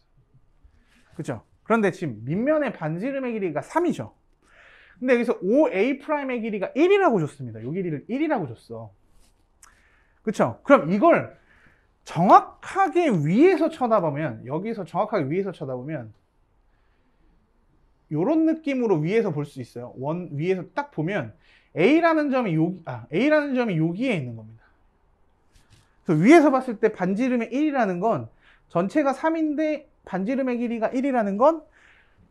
그쵸? 그런데 지금 밑면의 반지름의 길이가 3이죠. 근데 여기서 OA'의 길이가 1이라고 줬습니다. 요 길이를 1이라고 줬어. 그쵸? 그럼 이걸 정확하게 위에서 쳐다보면, 여기서 정확하게 위에서 쳐다보면 요런 느낌으로 위에서 볼 수 있어요. 원 위에서 딱 보면 A라는 점이 여기에 있는 겁니다. 그래서 위에서 봤을 때 반지름의 1이라는 건 전체가 3인데 반지름의 길이가 1이라는 건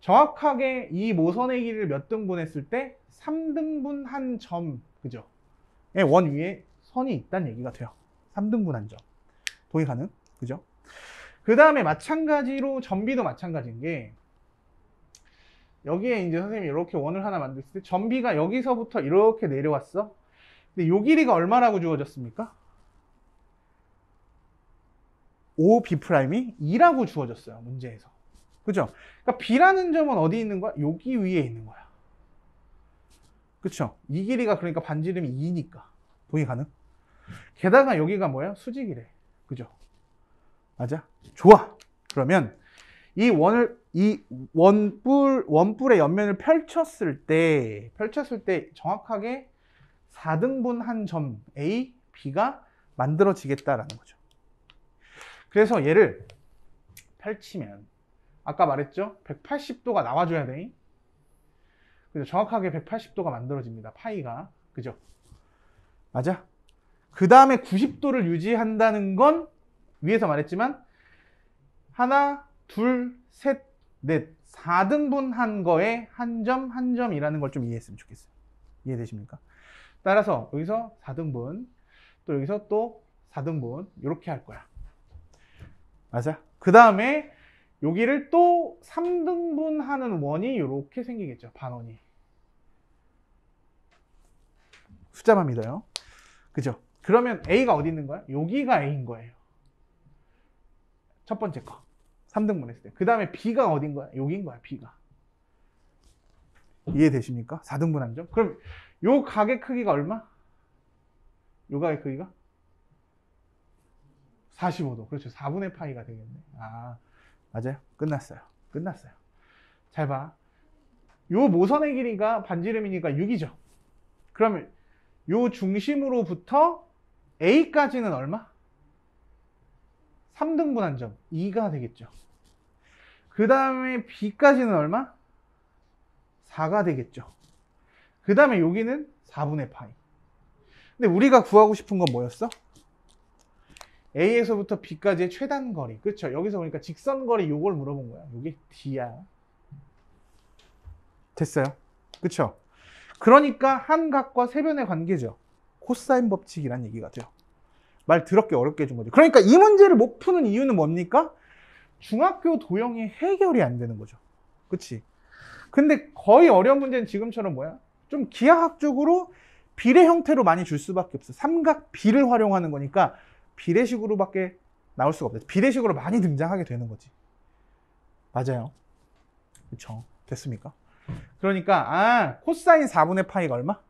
정확하게 이 모선의 길이를 몇 등분 했을 때 3등분 한 점, 그죠? 원 위에 선이 있다는 얘기가 돼요. 3등분 한 점. 동의 가능? 그죠? 그 다음에 마찬가지로 점비도 마찬가지인 게 여기에 이제 선생님이 이렇게 원을 하나 만들었을 때 점비가 여기서부터 이렇게 내려왔어. 근데 요 길이가 얼마라고 주어졌습니까? OB'이 2라고 주어졌어요. 문제에서. 그죠? 그러니까 B라는 점은 어디 있는 거야? 여기 위에 있는 거야. 그쵸? 이 길이가 그러니까 반지름이 2니까. 동의 가능? 게다가 여기가 뭐야? 수직이래. 그죠? 맞아? 좋아. 그러면 이 원뿔의 옆면을 펼쳤을 때 정확하게 4등분 한 점 A, B가 만들어지겠다라는 거죠. 그래서 얘를 펼치면 아까 말했죠? 180도가 나와줘야 돼. 그죠? 정확하게 180도가 만들어집니다. 파이가. 그죠? 맞아? 그 다음에 90도를 유지한다는 건 위에서 말했지만 하나, 둘, 셋, 넷 4등분 한 거에 한 점, 한 점이라는 걸 좀 이해했으면 좋겠어요. 이해되십니까? 따라서 여기서 4등분, 또 여기서 또 4등분 이렇게 할 거야. 맞아? 그 다음에 여기를 또 3등분 하는 원이 이렇게 생기겠죠. 반원이. 숫자만 믿어요. 그죠? 그러면 A가 어디 있는 거야? 여기가 A인 거예요. 첫 번째 거. 3등분 했을 때. 그 다음에 B가 어딘 거야? 여기인 거야, B가. 이해되십니까? 4등분 한 점. 그럼 요 각의 크기가 얼마? 요 각의 크기가? 45도. 그렇죠. 4분의 파이가 되겠네. 아, 맞아요. 끝났어요. 끝났어요. 잘 봐. 요 모선의 길이가 반지름이니까 6이죠. 그러면 요 중심으로부터 A까지는 얼마? 3등분 한 점. 2가 되겠죠. 그 다음에 B까지는 얼마? 4가 되겠죠. 그 다음에 여기는 4분의 파이. 근데 우리가 구하고 싶은 건 뭐였어? A에서부터 B까지의 최단 거리. 그렇죠? 여기서 보니까 직선 거리 요걸 물어본 거야. 요게 D야. 됐어요? 그렇죠? 그러니까 한 각과 세 변의 관계죠. 코사인 법칙이란 얘기가 돼요. 말 더럽게 어렵게 해준 거죠. 그러니까 이 문제를 못 푸는 이유는 뭡니까? 중학교 도형이 해결이 안 되는 거죠. 그치? 근데 거의 어려운 문제는 지금처럼 뭐야? 좀 기하학적으로 비례 형태로 많이 줄 수밖에 없어. 삼각 비를 활용하는 거니까 비례식으로밖에 나올 수가 없어요. 비례식으로 많이 등장하게 되는 거지. 맞아요. 그쵸? 됐습니까? 그러니까 코사인 4분의 파이가 얼마?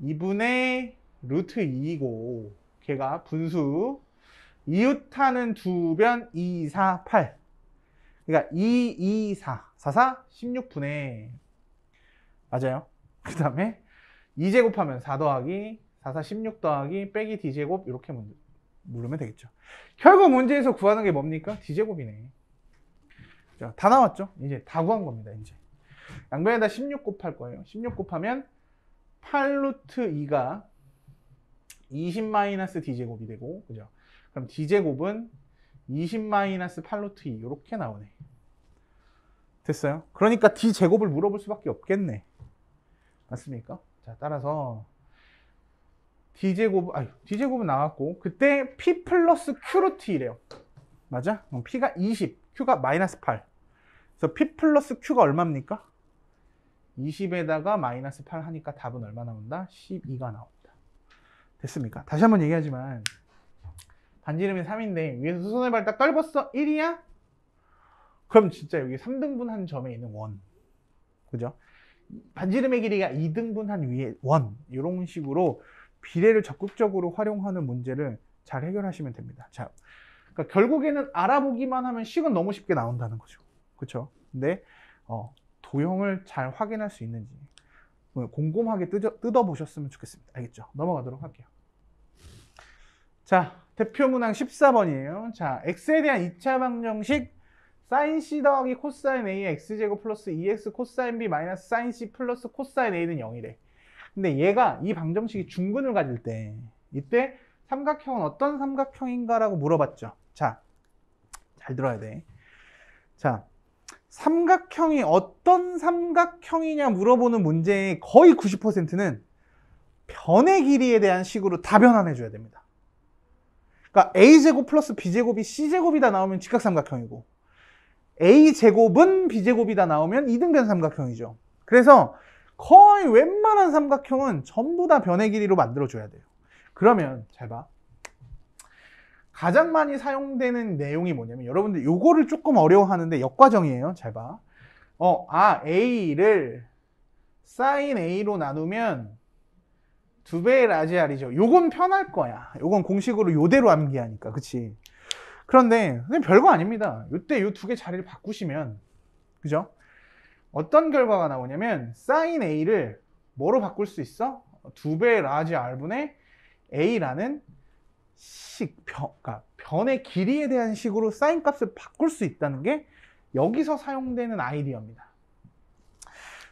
2분의 루트 2이고 걔가 분수 이웃하는 두 변 2, 4, 8. 그러니까 2, 2, 4, 4, 4, 16분의 맞아요. 그 다음에 2제곱하면 4 더하기 4, 4, 16 더하기 빼기 D제곱 이렇게 물으면 되겠죠. 결국 문제에서 구하는 게 뭡니까? D제곱이네. 자, 다 나왔죠? 이제 다 구한 겁니다. 이제 양변에다 16 곱할 거예요. 16 곱하면 8루트 2가 20 D제곱이 되고, 그죠? 그럼 D제곱은 20 8루트 2 이렇게 나오네. 됐어요? 그러니까 D제곱을 물어볼 수밖에 없겠네. 맞습니까? 자, 따라서 D제곱은 나왔고, 그때 P 플러스 Q루트 2래요. 맞아? 그럼 P가 20, Q가 마이너스 8. 그래서 P 플러스 Q가 얼마입니까? 20에다가 마이너스 8 하니까 답은 얼마 나온다? 12가 나온다. 됐습니까? 다시 한번 얘기하지만 반지 이름이 3인데 위에서 수선의 발 딱 떨궜어? 1이야? 그럼 진짜 여기 3등분한 점에 있는 원. 그죠? 반지 이름의 길이가 2등분한 위에 원. 이런 식으로 비례를 적극적으로 활용하는 문제를 잘 해결하시면 됩니다. 자, 그러니까 결국에는 알아보기만 하면 식은 너무 쉽게 나온다는 거죠. 그렇죠? 근데 도형을 잘 확인할 수 있는지 곰곰하게 뜯어보셨으면 좋겠습니다. 알겠죠? 넘어가도록 할게요. 자, 대표 문항 14번이에요. 자, x에 대한 2차 방정식 sin c 더하기 코사인 a x제곱 플러스 2x 코사인 b 마이너스 sin c 플러스 코사인 a는 0이래. 근데 얘가 이 방정식이 중근을 가질 때 이때 삼각형은 어떤 삼각형인가라고 물어봤죠. 자, 잘 들어야 돼. 자, 삼각형이 어떤 삼각형이냐 물어보는 문제의 거의 90%는 변의 길이에 대한 식으로 다 변환해 줘야 됩니다. 그러니까 a제곱 플러스 b제곱이 c제곱이다 나오면 직각삼각형이고 a제곱은 b제곱이다 나오면 이등변 삼각형이죠. 그래서 거의 웬만한 삼각형은 전부 다 변의 길이로 만들어 줘야 돼요. 그러면 잘 봐. 가장 많이 사용되는 내용이 뭐냐면 여러분들 요거를 조금 어려워하는데 역과정이에요. 잘 봐. A를 sin A로 나누면 2배의 라지 R이죠. 요건 편할 거야. 요건 공식으로 요대로 암기하니까. 그치? 그런데 별거 아닙니다. 요때 요 두 개 자리를 바꾸시면 그죠? 어떤 결과가 나오냐면 sin A를 뭐로 바꿀 수 있어? 2배의 라지 R분의 A라는 그러니까 변의 길이에 대한 식으로 사인 값을 바꿀 수 있다는 게 여기서 사용되는 아이디어입니다.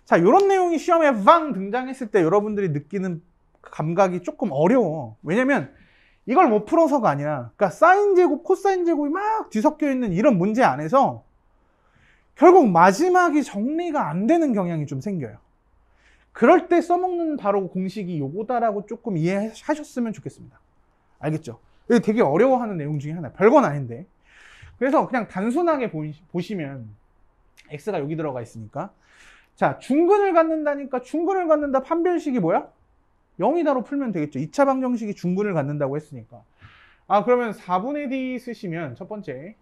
자, 이런 내용이 시험에 빵 등장했을 때 여러분들이 느끼는 감각이 조금 어려워. 왜냐면 이걸 못 풀어서가 아니라 그러니까 사인 제곱, 코사인 제곱이 막 뒤섞여 있는 이런 문제 안에서 결국 마지막이 정리가 안 되는 경향이 좀 생겨요. 그럴 때 써먹는 바로 공식이 요거다라고 조금 이해하셨으면 좋겠습니다. 알겠죠? 이게 되게 어려워하는 내용 중에 하나. 별건 아닌데. 그래서 그냥 단순하게 보시면 x가 여기 들어가 있으니까 자, 중근을 갖는다니까 중근을 갖는다 판별식이 뭐야? 0이다로 풀면 되겠죠. 2차 방정식이 중근을 갖는다고 했으니까. 그러면 4분의 d 쓰시면 첫 번째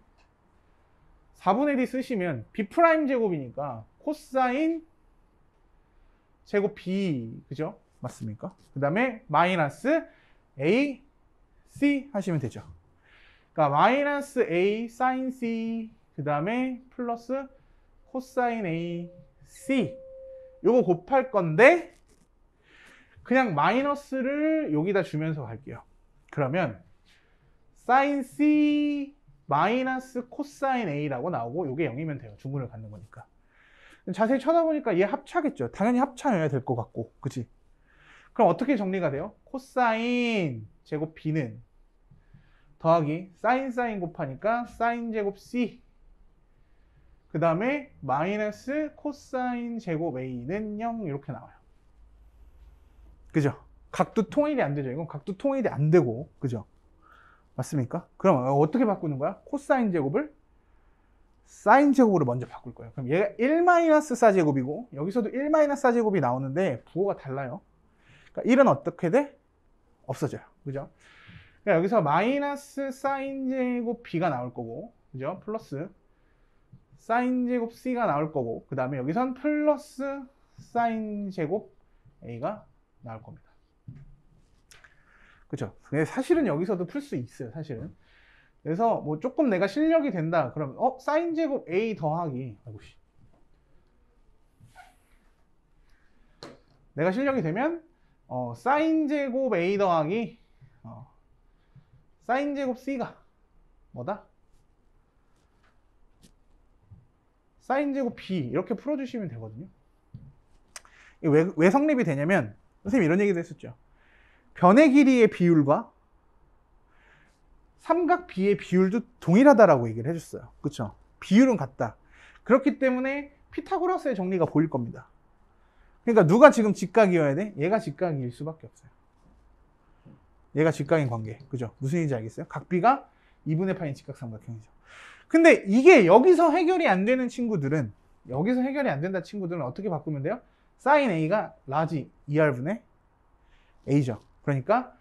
4분의 d 쓰시면 b' 제곱이니까 코사인 제곱 b 그죠? 맞습니까? 그 다음에 마이너스 a c 하시면 되죠. 그러니까 마이너스 a sin c 그 다음에 플러스 코사인 a c 요거 곱할 건데 그냥 마이너스를 여기다 주면서 갈게요. 그러면 sin c 마이너스 코사인 a라고 나오고 요게 0이면 돼요. 중근을 갖는 거니까. 자세히 쳐다보니까 얘 합차겠죠. 당연히 합차여야 될 것 같고, 그치? 그럼 어떻게 정리가 돼요? 코사인 제곱 B는 더하기 사인 곱하니까 사인 제곱 C, 그 다음에 마이너스 코사인 제곱 A는 0 이렇게 나와요. 그죠? 각도 통일이 안 되죠. 이건 각도 통일이 안 되고, 그죠? 맞습니까? 그럼 어떻게 바꾸는 거야? 코사인 제곱을 사인 제곱으로 먼저 바꿀 거예요. 그럼 얘가 1-4제곱이고 여기서도 1-4제곱이 나오는데 부호가 달라요. 그러니까 1은 어떻게 돼? 없어져요. 그죠? 그러니까 여기서 마이너스 사인 제곱 B가 나올 거고, 그죠? 플러스 사인 제곱 C가 나올 거고, 그 다음에 여기선 플러스 사인 제곱 A가 나올 겁니다. 그죠? 사실은 여기서도 풀 수 있어요, 사실은. 그래서 뭐 조금 내가 실력이 된다 그러면 사인 제곱 A 더하기, 아이고씨, 내가 실력이 되면 사인 제곱 A 더하기 사인 제곱 C가 뭐다? 사인 제곱 B 이렇게 풀어주시면 되거든요. 왜 성립이 되냐면 선생님이 이런 얘기도 했었죠. 변의 길이의 비율과 삼각 B의 비율도 동일하다라고 얘기를 해줬어요. 그쵸? 비율은 같다. 그렇기 때문에 피타고라스의 정리가 보일 겁니다. 그러니까 누가 지금 직각이어야 돼? 얘가 직각일 수밖에 없어요. 얘가 직각인 관계. 그죠? 무슨 얘기인지 알겠어요? 각 B가 2분의 파인 직각삼각형이죠. 근데 이게 여기서 해결이 안 되는 친구들은, 여기서 해결이 안 된다 친구들은 어떻게 바꾸면 돼요? 사인 A가 라지 2R분의 A죠. 그러니까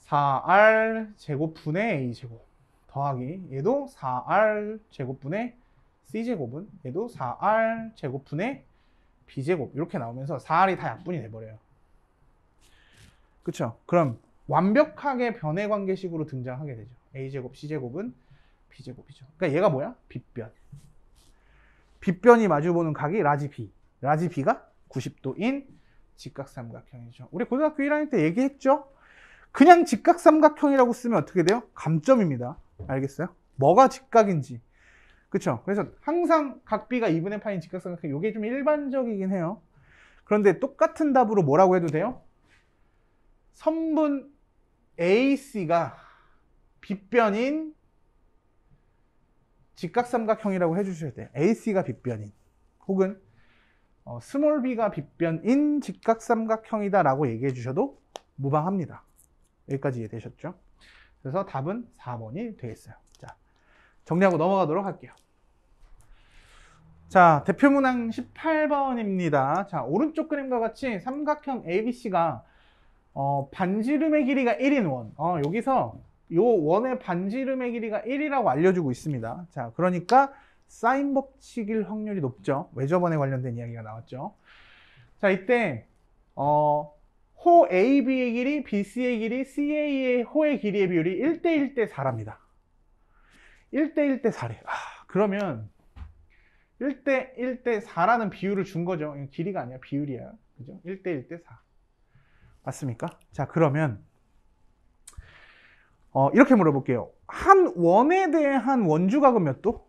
4R 제곱분의 A제곱 더하기 얘도 4R 제곱분의 C제곱은 얘도 4R 제곱분의 B제곱 이렇게 나오면서 4R이 다 약분이 돼버려요. 그쵸? 그럼 완벽하게 변의 관계식으로 등장하게 되죠. A제곱 C제곱은 B제곱이죠. 그러니까 얘가 뭐야? 빗변. 빗변이 마주보는 각이 라지 B. 라지 B가 90도인 직각삼각형이죠. 우리 고등학교 1학년 때 얘기했죠? 그냥 직각삼각형이라고 쓰면 어떻게 돼요? 감점입니다. 알겠어요? 뭐가 직각인지. 그쵸? 그래서 항상 각 B가 2분의 파인 직각삼각형, 이게 좀 일반적이긴 해요. 그런데 똑같은 답으로 뭐라고 해도 돼요? 선분 AC가 빗변인 직각삼각형이라고 해주셔야 돼요. AC가 빗변인, 혹은 스몰 b가 빗변인 직각삼각형이다 라고 얘기해 주셔도 무방합니다. 여기까지 이해되셨죠? 그래서 답은 4번이 되겠어요. 자, 정리하고 넘어가도록 할게요. 자, 대표문항 18번입니다. 자, 오른쪽 그림과 같이 삼각형 ABC가 반지름의 길이가 1인 원. 여기서 요 원의 반지름의 길이가 1이라고 알려주고 있습니다. 자, 그러니까 사인 법칙일 확률이 높죠. 외접원에 관련된 이야기가 나왔죠. 자, 이때 호 AB의 길이, BC의 길이, CA의 호의 길이의 비율이 1대1대 4랍니다. 1대1대 4래. 그러면 1대1대 4라는 비율을 준 거죠. 길이가 아니야, 비율이야. 그죠? 1대1대 4. 맞습니까? 자, 그러면 이렇게 물어볼게요. 한 원에 대한 원주각은 몇 도?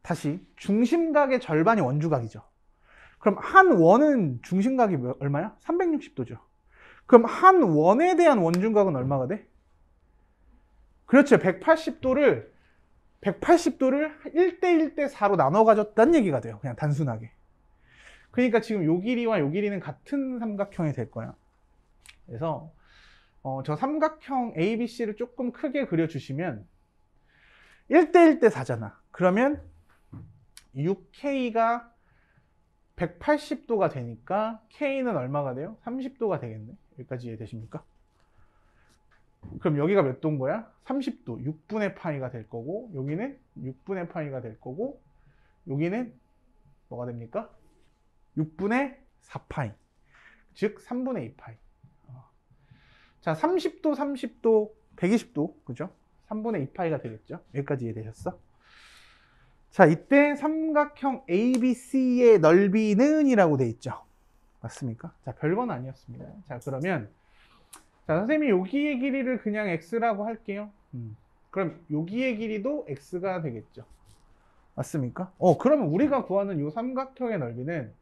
다시 중심각의 절반이 원주각이죠. 그럼 한 원은 중심각이 얼마야? 360도죠. 그럼 한 원에 대한 원주각은 얼마가 돼? 그렇죠. 180도를 1대1대 4로 나눠 가졌다는 얘기가 돼요. 그냥 단순하게. 그러니까 지금 요 길이와 요 길이는 같은 삼각형이 될 거야. 그래서 저 삼각형 ABC를 조금 크게 그려주시면 1대1대 4잖아. 그러면 6K가 180도가 되니까 K는 얼마가 돼요? 30도가 되겠네. 여기까지 이해되십니까? 그럼 여기가 몇 도인 거야? 30도. 6분의 파이가 될 거고, 여기는 6분의 파이가 될 거고, 여기는 뭐가 됩니까? 6분의 4파이. 즉 3분의 2파이. 자, 30도, 30도, 120도. 그죠? 3분의 2파이가 되겠죠? 여기까지 이해되셨어? 자, 이때 삼각형 ABC의 넓이는 이라고 돼 있죠. 맞습니까? 자, 별건 아니었습니다. 자, 그러면 자, 선생님이 여기의 길이를 그냥 x라고 할게요. 그럼 여기의 길이도 x가 되겠죠. 맞습니까? 그러면 우리가 구하는 이 삼각형의 넓이는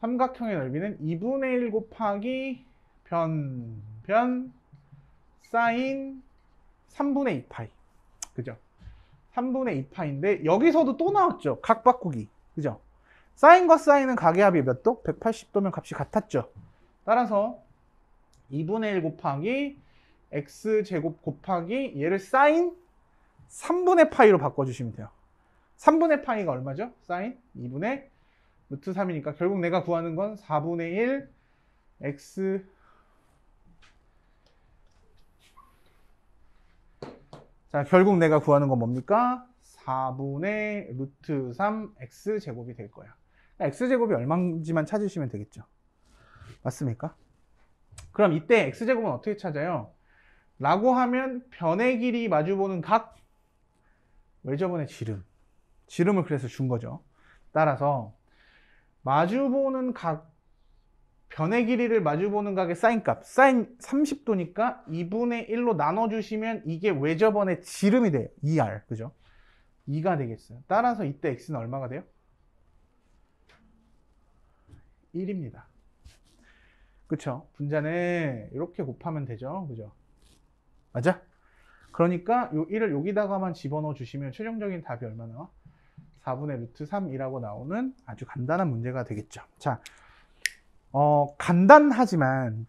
2분의 1 곱하기 변 사인 3분의 2파이. 그죠? 3분의 2파인데 여기서도 또 나왔죠. 각 바꾸기. 그죠? 사인과 사인은 각의 합이 몇 도? 180도면 값이 같았죠. 따라서 2분의 1 곱하기 x제곱 곱하기 얘를 사인 3분의 파이로 바꿔주시면 돼요. 3분의 파이가 얼마죠? 사인 2분의 루트 3이니까 결국 내가 구하는 건 4분의 1 x 자, 결국 내가 구하는 건 뭡니까? 4분의 루트 3 x제곱이 될 거야. x제곱이 얼마인지만 찾으시면 되겠죠. 맞습니까? 그럼 이때 x제곱은 어떻게 찾아요? 라고 하면 변의 길이 마주보는 각 외접원의 지름을 그래서 준 거죠. 따라서 마주보는 각 변의 길이를 마주보는 각의 사인값 사인 30도니까 2분의 1로 나눠주시면 이게 외접원의 지름이 돼요. 2r 그죠? 2가 되겠어요. 따라서 이때 x는 얼마가 돼요? 1입니다. 그쵸? 분자는 이렇게 곱하면 되죠. 그죠? 맞아? 그러니까 요 1을 여기다가만 집어넣어 주시면 최종적인 답이 얼마 나와? 4분의 루트 3이라고 나오는 아주 간단한 문제가 되겠죠. 자, 간단하지만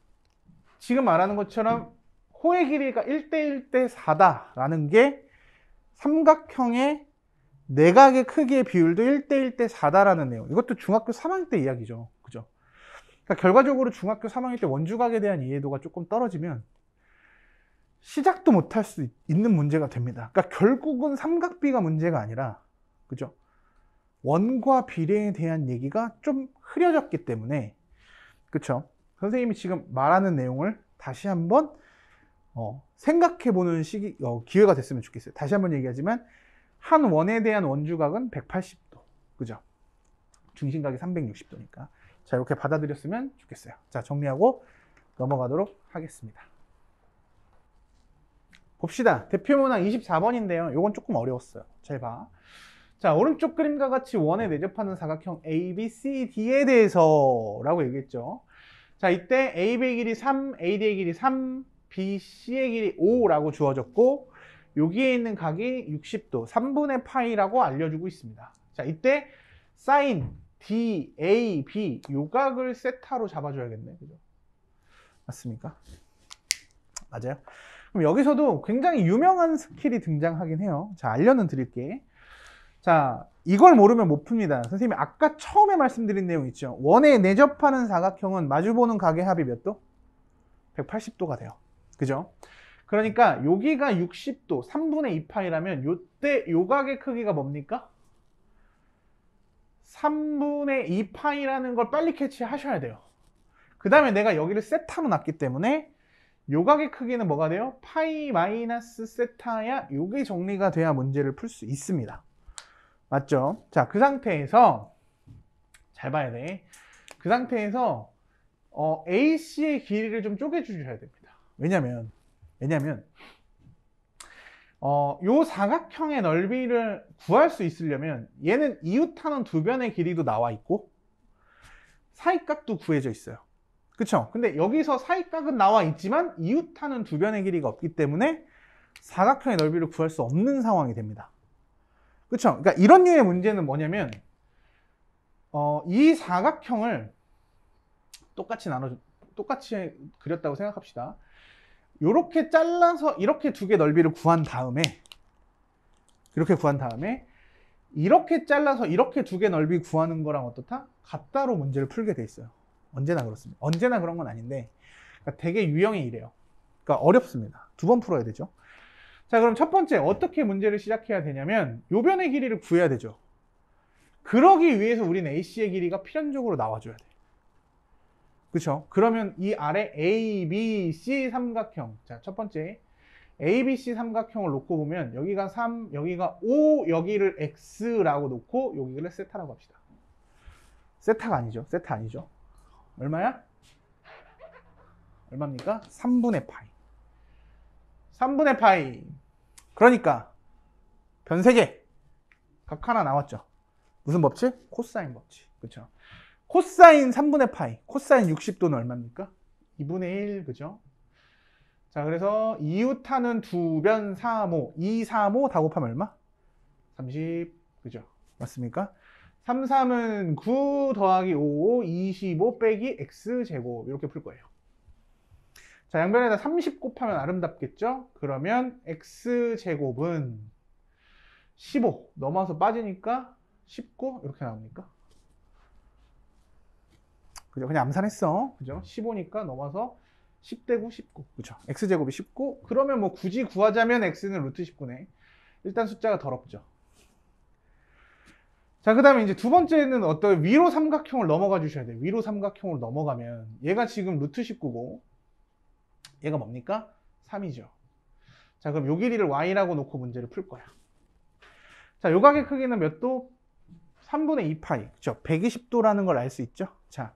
지금 말하는 것처럼 호의 길이가 1대 1대 4다라는 게 삼각형의 내각의 크기의 비율도 1대 1대 4다라는 내용. 이것도 중학교 3학년 때 이야기죠. 그죠? 그러니까 결과적으로 중학교 3학년 때 원주각에 대한 이해도가 조금 떨어지면 시작도 못할 수 있는 문제가 됩니다. 그러니까 결국은 삼각비가 문제가 아니라, 그죠? 원과 비례에 대한 얘기가 좀 흐려졌기 때문에, 그쵸? 선생님이 지금 말하는 내용을 다시 한번 생각해-보는 기회가 됐으면 좋겠어요. 다시 한번 얘기하지만 한 원에 대한 원주각은 180도, 그죠? 중심각이 360도니까. 자, 이렇게 받아들였으면 좋겠어요. 자, 정리하고 넘어가도록 하겠습니다. 봅시다. 대표문항 24번인데요. 이건 조금 어려웠어요. 잘 봐. 자, 오른쪽 그림과 같이 원에 내접하는 사각형 ABCD에 대해서 라고 얘기했죠. 자, 이때 AB의 길이 3, AD의 길이 3, BC의 길이 5라고 주어졌고, 여기에 있는 각이 60도, 3분의 파이라고 알려주고 있습니다. 자, 이때 사인 D, A, B 요 각을 세타로 잡아줘야겠네. 그죠? 맞습니까? 맞아요. 그럼 여기서도 굉장히 유명한 스킬이 등장하긴 해요. 자, 알려는 드릴게. 자, 이걸 모르면 못 풉니다. 선생님이 아까 처음에 말씀드린 내용 있죠. 원에 내접하는 사각형은 마주보는 각의 합이 몇 도? 180도가 돼요. 그죠? 그러니까 여기가 60도, 3분의 2파이라면 요때 요 각의 크기가 뭡니까? 3분의 2파이라는 걸 빨리 캐치하셔야 돼요. 그 다음에 내가 여기를 세타로 놨기 때문에 요각의 크기는 뭐가 돼요? 파이 마이너스 세타야 요게 정리가 돼야 문제를 풀 수 있습니다. 맞죠? 자, 그 상태에서 잘 봐야 돼. 그 상태에서 AC의 길이를 좀 쪼개주셔야 됩니다. 왜냐면 요 사각형의 넓이를 구할 수 있으려면 얘는 이웃하는 두 변의 길이도 나와 있고 사이각도 구해져 있어요. 그쵸? 근데 여기서 사이각은 나와 있지만 이웃하는 두 변의 길이가 없기 때문에 사각형의 넓이를 구할 수 없는 상황이 됩니다. 그쵸? 그러니까 이런 류의 문제는 뭐냐면 이 사각형을 똑같이 그렸다고 생각합시다. 이렇게 잘라서 이렇게 두 개 넓이를 구한 다음에 이렇게 잘라서 이렇게 두 개 넓이 구하는 거랑 어떻다? 같다로 문제를 풀게 돼 있어요. 언제나 그렇습니다. 언제나 그런 건 아닌데 그러니까 되게 유형이 이래요. 그러니까 어렵습니다. 두 번 풀어야 되죠. 자, 그럼 첫 번째 어떻게 문제를 시작해야 되냐면 요 변의 길이를 구해야 되죠. 그러기 위해서 우리는 AC의 길이가 필연적으로 나와줘야 돼. 그쵸? 그러면 이 아래 ABC 삼각형, 자, 첫 번째 ABC 삼각형을 놓고 보면 여기가 3, 여기가 5, 여기를 X라고 놓고 여기를 세타라고 합시다. 세타가 아니죠. 세타 아니죠. 얼마야? 얼마입니까? 3분의 파이. 3분의 파이. 그러니까 변 3개. 각 하나 나왔죠. 무슨 법칙? 코사인 법칙. 그쵸? 코사인 3분의 파이, 코사인 60도는 얼마입니까? 2분의 1, 그죠? 자, 그래서 이웃하는 두 변 3호, 2, 3호 다 곱하면 얼마? 30, 그죠? 맞습니까? 3, 3은 9 더하기 5, 25 빼기 x제곱 이렇게 풀 거예요. 자, 양변에다 30 곱하면 아름답겠죠? 그러면 x제곱은 15 넘어서 빠지니까 19 이렇게 나옵니까? 그죠? 그냥 암산했어. 그죠? 15니까 넘어서 10대구 19. 그죠? x제곱이 19. 그러면 뭐 굳이 구하자면 x는 루트 19네. 일단 숫자가 더럽죠. 자, 그 다음에 이제 두 번째는 어떤 위로 삼각형을 넘어가 주셔야 돼요. 위로 삼각형으로 넘어가면 얘가 지금 루트 19고 얘가 뭡니까? 3이죠. 자, 그럼 요 길이를 y라고 놓고 문제를 풀 거야. 자, 요각의 크기는 몇 도? 3분의 2파이. 그죠? 120도라는 걸 알 수 있죠? 자,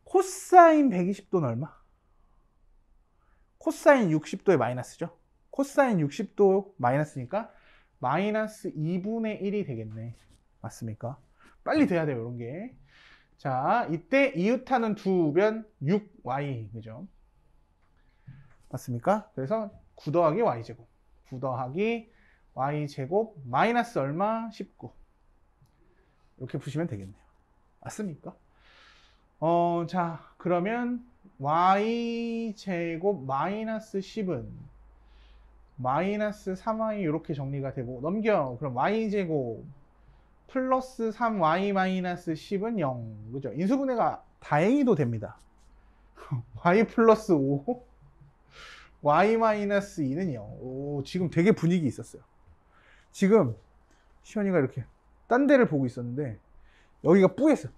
코사인 120도는 얼마? 코사인 60도의 마이너스죠? 코사인 60도 마이너스니까 마이너스 2분의 1이 되겠네. 맞습니까? 빨리 돼야 돼요, 이런 게. 자, 이때 이웃하는 두 변 6y. 그죠? 맞습니까? 그래서 9 더하기 y제곱. 9 더하기 y제곱 마이너스 얼마? 19. 이렇게 푸시면 되겠네요. 맞습니까? 자, 그러면 y제곱 마이너스 10은 마이너스 3y 이렇게 정리가 되고 넘겨. 그럼 y제곱 플러스 3y 마이너스 10은 0. 그죠? 인수분해가 다행히도 됩니다. y 플러스 5 y 마이너스 2는 0. 오, 지금 되게 분위기 있었어요. 지금 시연이가 이렇게 딴 데를 보고 있었는데 여기가 뿌였어.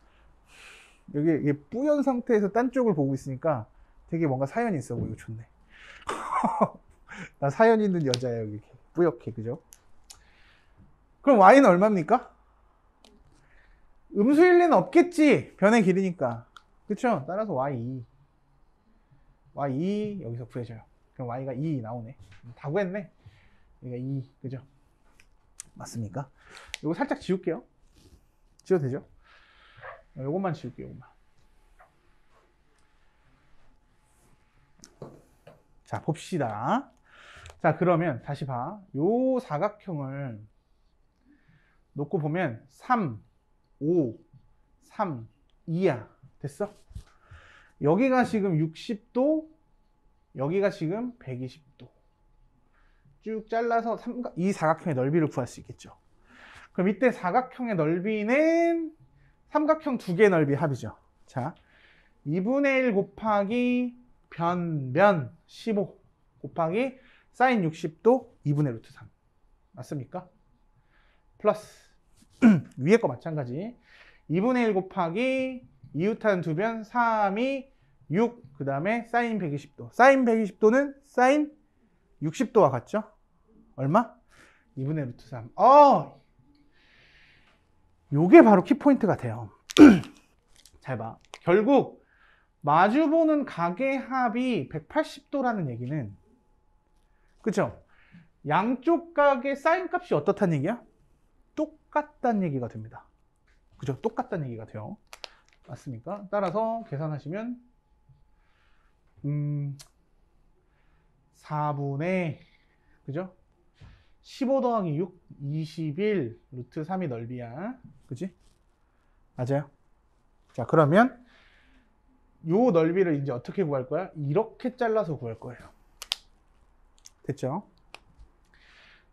여기 이게 뿌연 상태에서 딴 쪽을 보고 있으니까 되게 뭔가 사연이 있어 보이고 좋네. 나 사연 있는 여자야, 여기 뿌옇게. 그죠? 그럼 y는 얼마입니까? 음수일 리는 없겠지. 변의 길이니까. 그쵸? 따라서 y2 여기서 구해줘요. 그럼 y가 2 나오네. 다 구했네. 여기가 2. 그죠? 맞습니까? 이거 살짝 지울게요. 지워도 되죠? 요것만 지울게요. 요것만. 자, 봅시다. 자, 그러면 다시 봐. 요 사각형을 놓고 보면 3, 5, 3, 2야. 됐어? 여기가 지금 60도, 여기가 지금 120도. 쭉 잘라서 이 사각형의 넓이를 구할 수 있겠죠. 그럼 이때 사각형의 넓이는 삼각형 두 개의 넓이 합이죠. 자, 2분의 1 곱하기 변 15 곱하기 사인 60도 2분의 루트 3. 맞습니까? 플러스 위에 거 마찬가지. 2분의 1 곱하기 이웃한 두 변 3이 6. 그 다음에 사인 120도. 사인 120도는 사인 60도와 같죠? 얼마? 2분의 루트 3. 요게 바로 키포인트가 돼요. 잘 봐. 결국 마주보는 각의 합이 180도라는 얘기는, 그쵸? 양쪽 각의 사인 값이 어떻다는 얘기야? 똑같다는 얘기가 됩니다. 그죠? 똑같다는 얘기가 돼요. 맞습니까? 따라서 계산하시면 4분의 그죠? 15 더하기 6 21 루트 3이 넓이야. 그지? 맞아요. 자, 그러면 요 넓이를 이제 어떻게 구할 거야? 이렇게 잘라서 구할 거예요. 됐죠?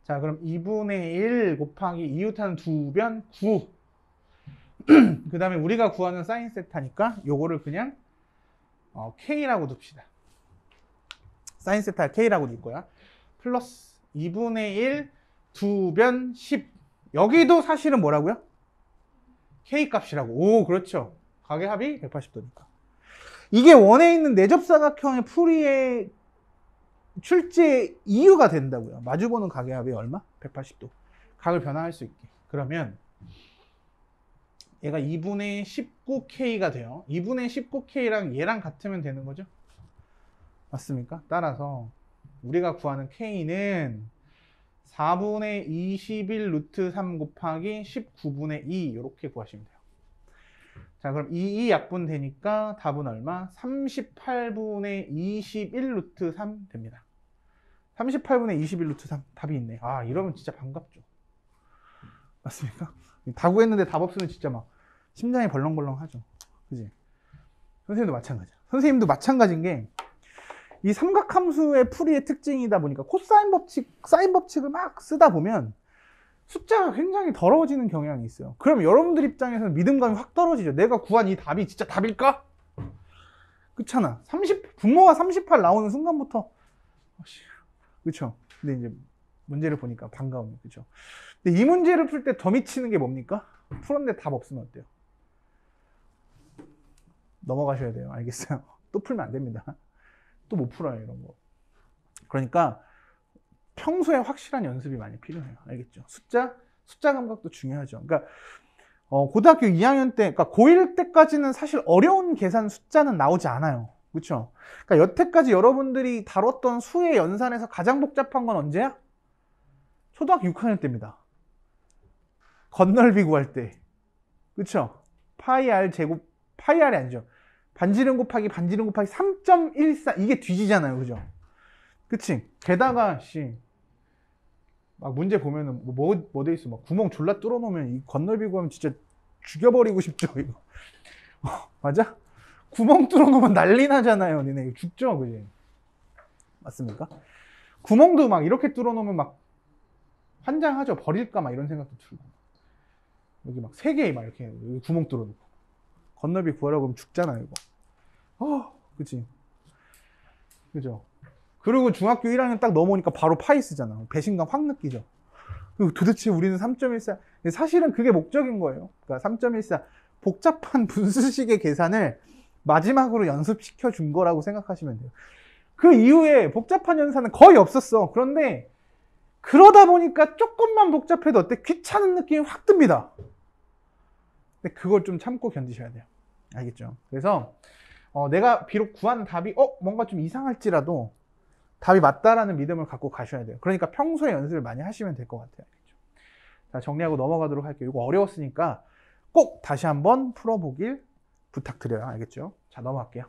자, 그럼 2분의 1 곱하기 이웃하는 두 변 9. 그 다음에 우리가 구하는 사인 세타니까 요거를 그냥 K라고 둡시다. 사인 세타 K라고 둘 거야. 플러스 2분의 1 두 변 10. 여기도 사실은 뭐라고요? K 값이라고. 오, 그렇죠. 각의 합이 180도니까. 이게 원에 있는 내접사각형의 풀이의 출제 이유가 된다고요. 마주보는 각의 합이 얼마? 180도. 각을 변화할 수 있게. 그러면 얘가 2분의 19K가 돼요. 2분의 19K랑 얘랑 같으면 되는 거죠? 맞습니까? 따라서 우리가 구하는 K는 4분의 21 루트 3 곱하기 19분의 2 이렇게 구하시면 돼요. 자, 그럼 이 약분 되니까 답은 얼마? 38분의 21 루트 3 됩니다. 38분의 21 루트 3 답이 있네. 아, 이러면 진짜 반갑죠. 맞습니까? 다 구했는데 답 없으면 진짜 막 심장이 벌렁벌렁 하죠. 그지? 선생님도 마찬가지야. 선생님도 마찬가지인 게 이 삼각함수의 풀이의 특징이다 보니까 코사인 법칙, 사인 법칙을 막 쓰다 보면 숫자가 굉장히 더러워지는 경향이 있어요. 그럼 여러분들 입장에서는 믿음감이 확 떨어지죠. 내가 구한 이 답이 진짜 답일까? 그렇잖아. 분모가 38 나오는 순간부터 그렇죠. 근데 이제 문제를 보니까 반가워요. 그렇죠. 근데 이 문제를 풀 때 더 미치는 게 뭡니까? 풀었는데 답 없으면 어때요? 넘어가셔야 돼요. 알겠어요? 또 풀면 안 됩니다. 또 못 풀어요, 이런 거. 그러니까 평소에 확실한 연습이 많이 필요해요. 알겠죠? 숫자 감각도 중요하죠. 그러니까 고등학교 2학년 때, 그러니까 고1 때까지는 사실 어려운 계산 숫자는 나오지 않아요. 그렇죠? 그러니까 여태까지 여러분들이 다뤘던 수의 연산에서 가장 복잡한 건 언제야? 초등학교 6학년 때입니다. 건널비 구할 때. 그렇죠? 파이 r 제곱, 파이 r이 아니죠. 반지름 곱하기 3.14 이게 뒤지잖아요. 그죠? 그치? 게다가 막 문제 보면은 뭐 돼 있어? 막 구멍 졸라 뚫어 놓으면 이 건널비 구하면 진짜 죽여버리고 싶죠. 이거. 맞아? 구멍 뚫어 놓으면 난리 나잖아요. 니네 죽죠, 그지? 맞습니까? 구멍도 막 이렇게 뚫어 놓으면 막 환장하죠. 버릴까 막 이런 생각도 들고. 여기 막 3개 막 이렇게 여기 구멍 뚫어 놓고 건널비 구하라고 하면 죽잖아요, 이거. 그치? 그죠? 그리고 중학교 1학년 딱 넘어오니까 바로 파이 쓰잖아. 배신감 확 느끼죠. 그리고 도대체 우리는 3.14 사실은 그게 목적인 거예요. 그러니까 3.14 복잡한 분수식의 계산을 마지막으로 연습시켜 준 거라고 생각하시면 돼요. 그 이후에 복잡한 연산은 거의 없었어. 그런데 그러다 보니까 조금만 복잡해도 어때? 귀찮은 느낌이 확 듭니다. 근데 그걸 좀 참고 견디셔야 돼요. 알겠죠? 그래서 내가 비록 구한 답이 뭔가 좀 이상할지라도 답이 맞다라는 믿음을 갖고 가셔야 돼요. 그러니까 평소에 연습을 많이 하시면 될 것 같아요. 알겠죠? 자, 정리하고 넘어가도록 할게요. 이거 어려웠으니까 꼭 다시 한번 풀어보길 부탁드려요. 알겠죠? 자, 넘어갈게요.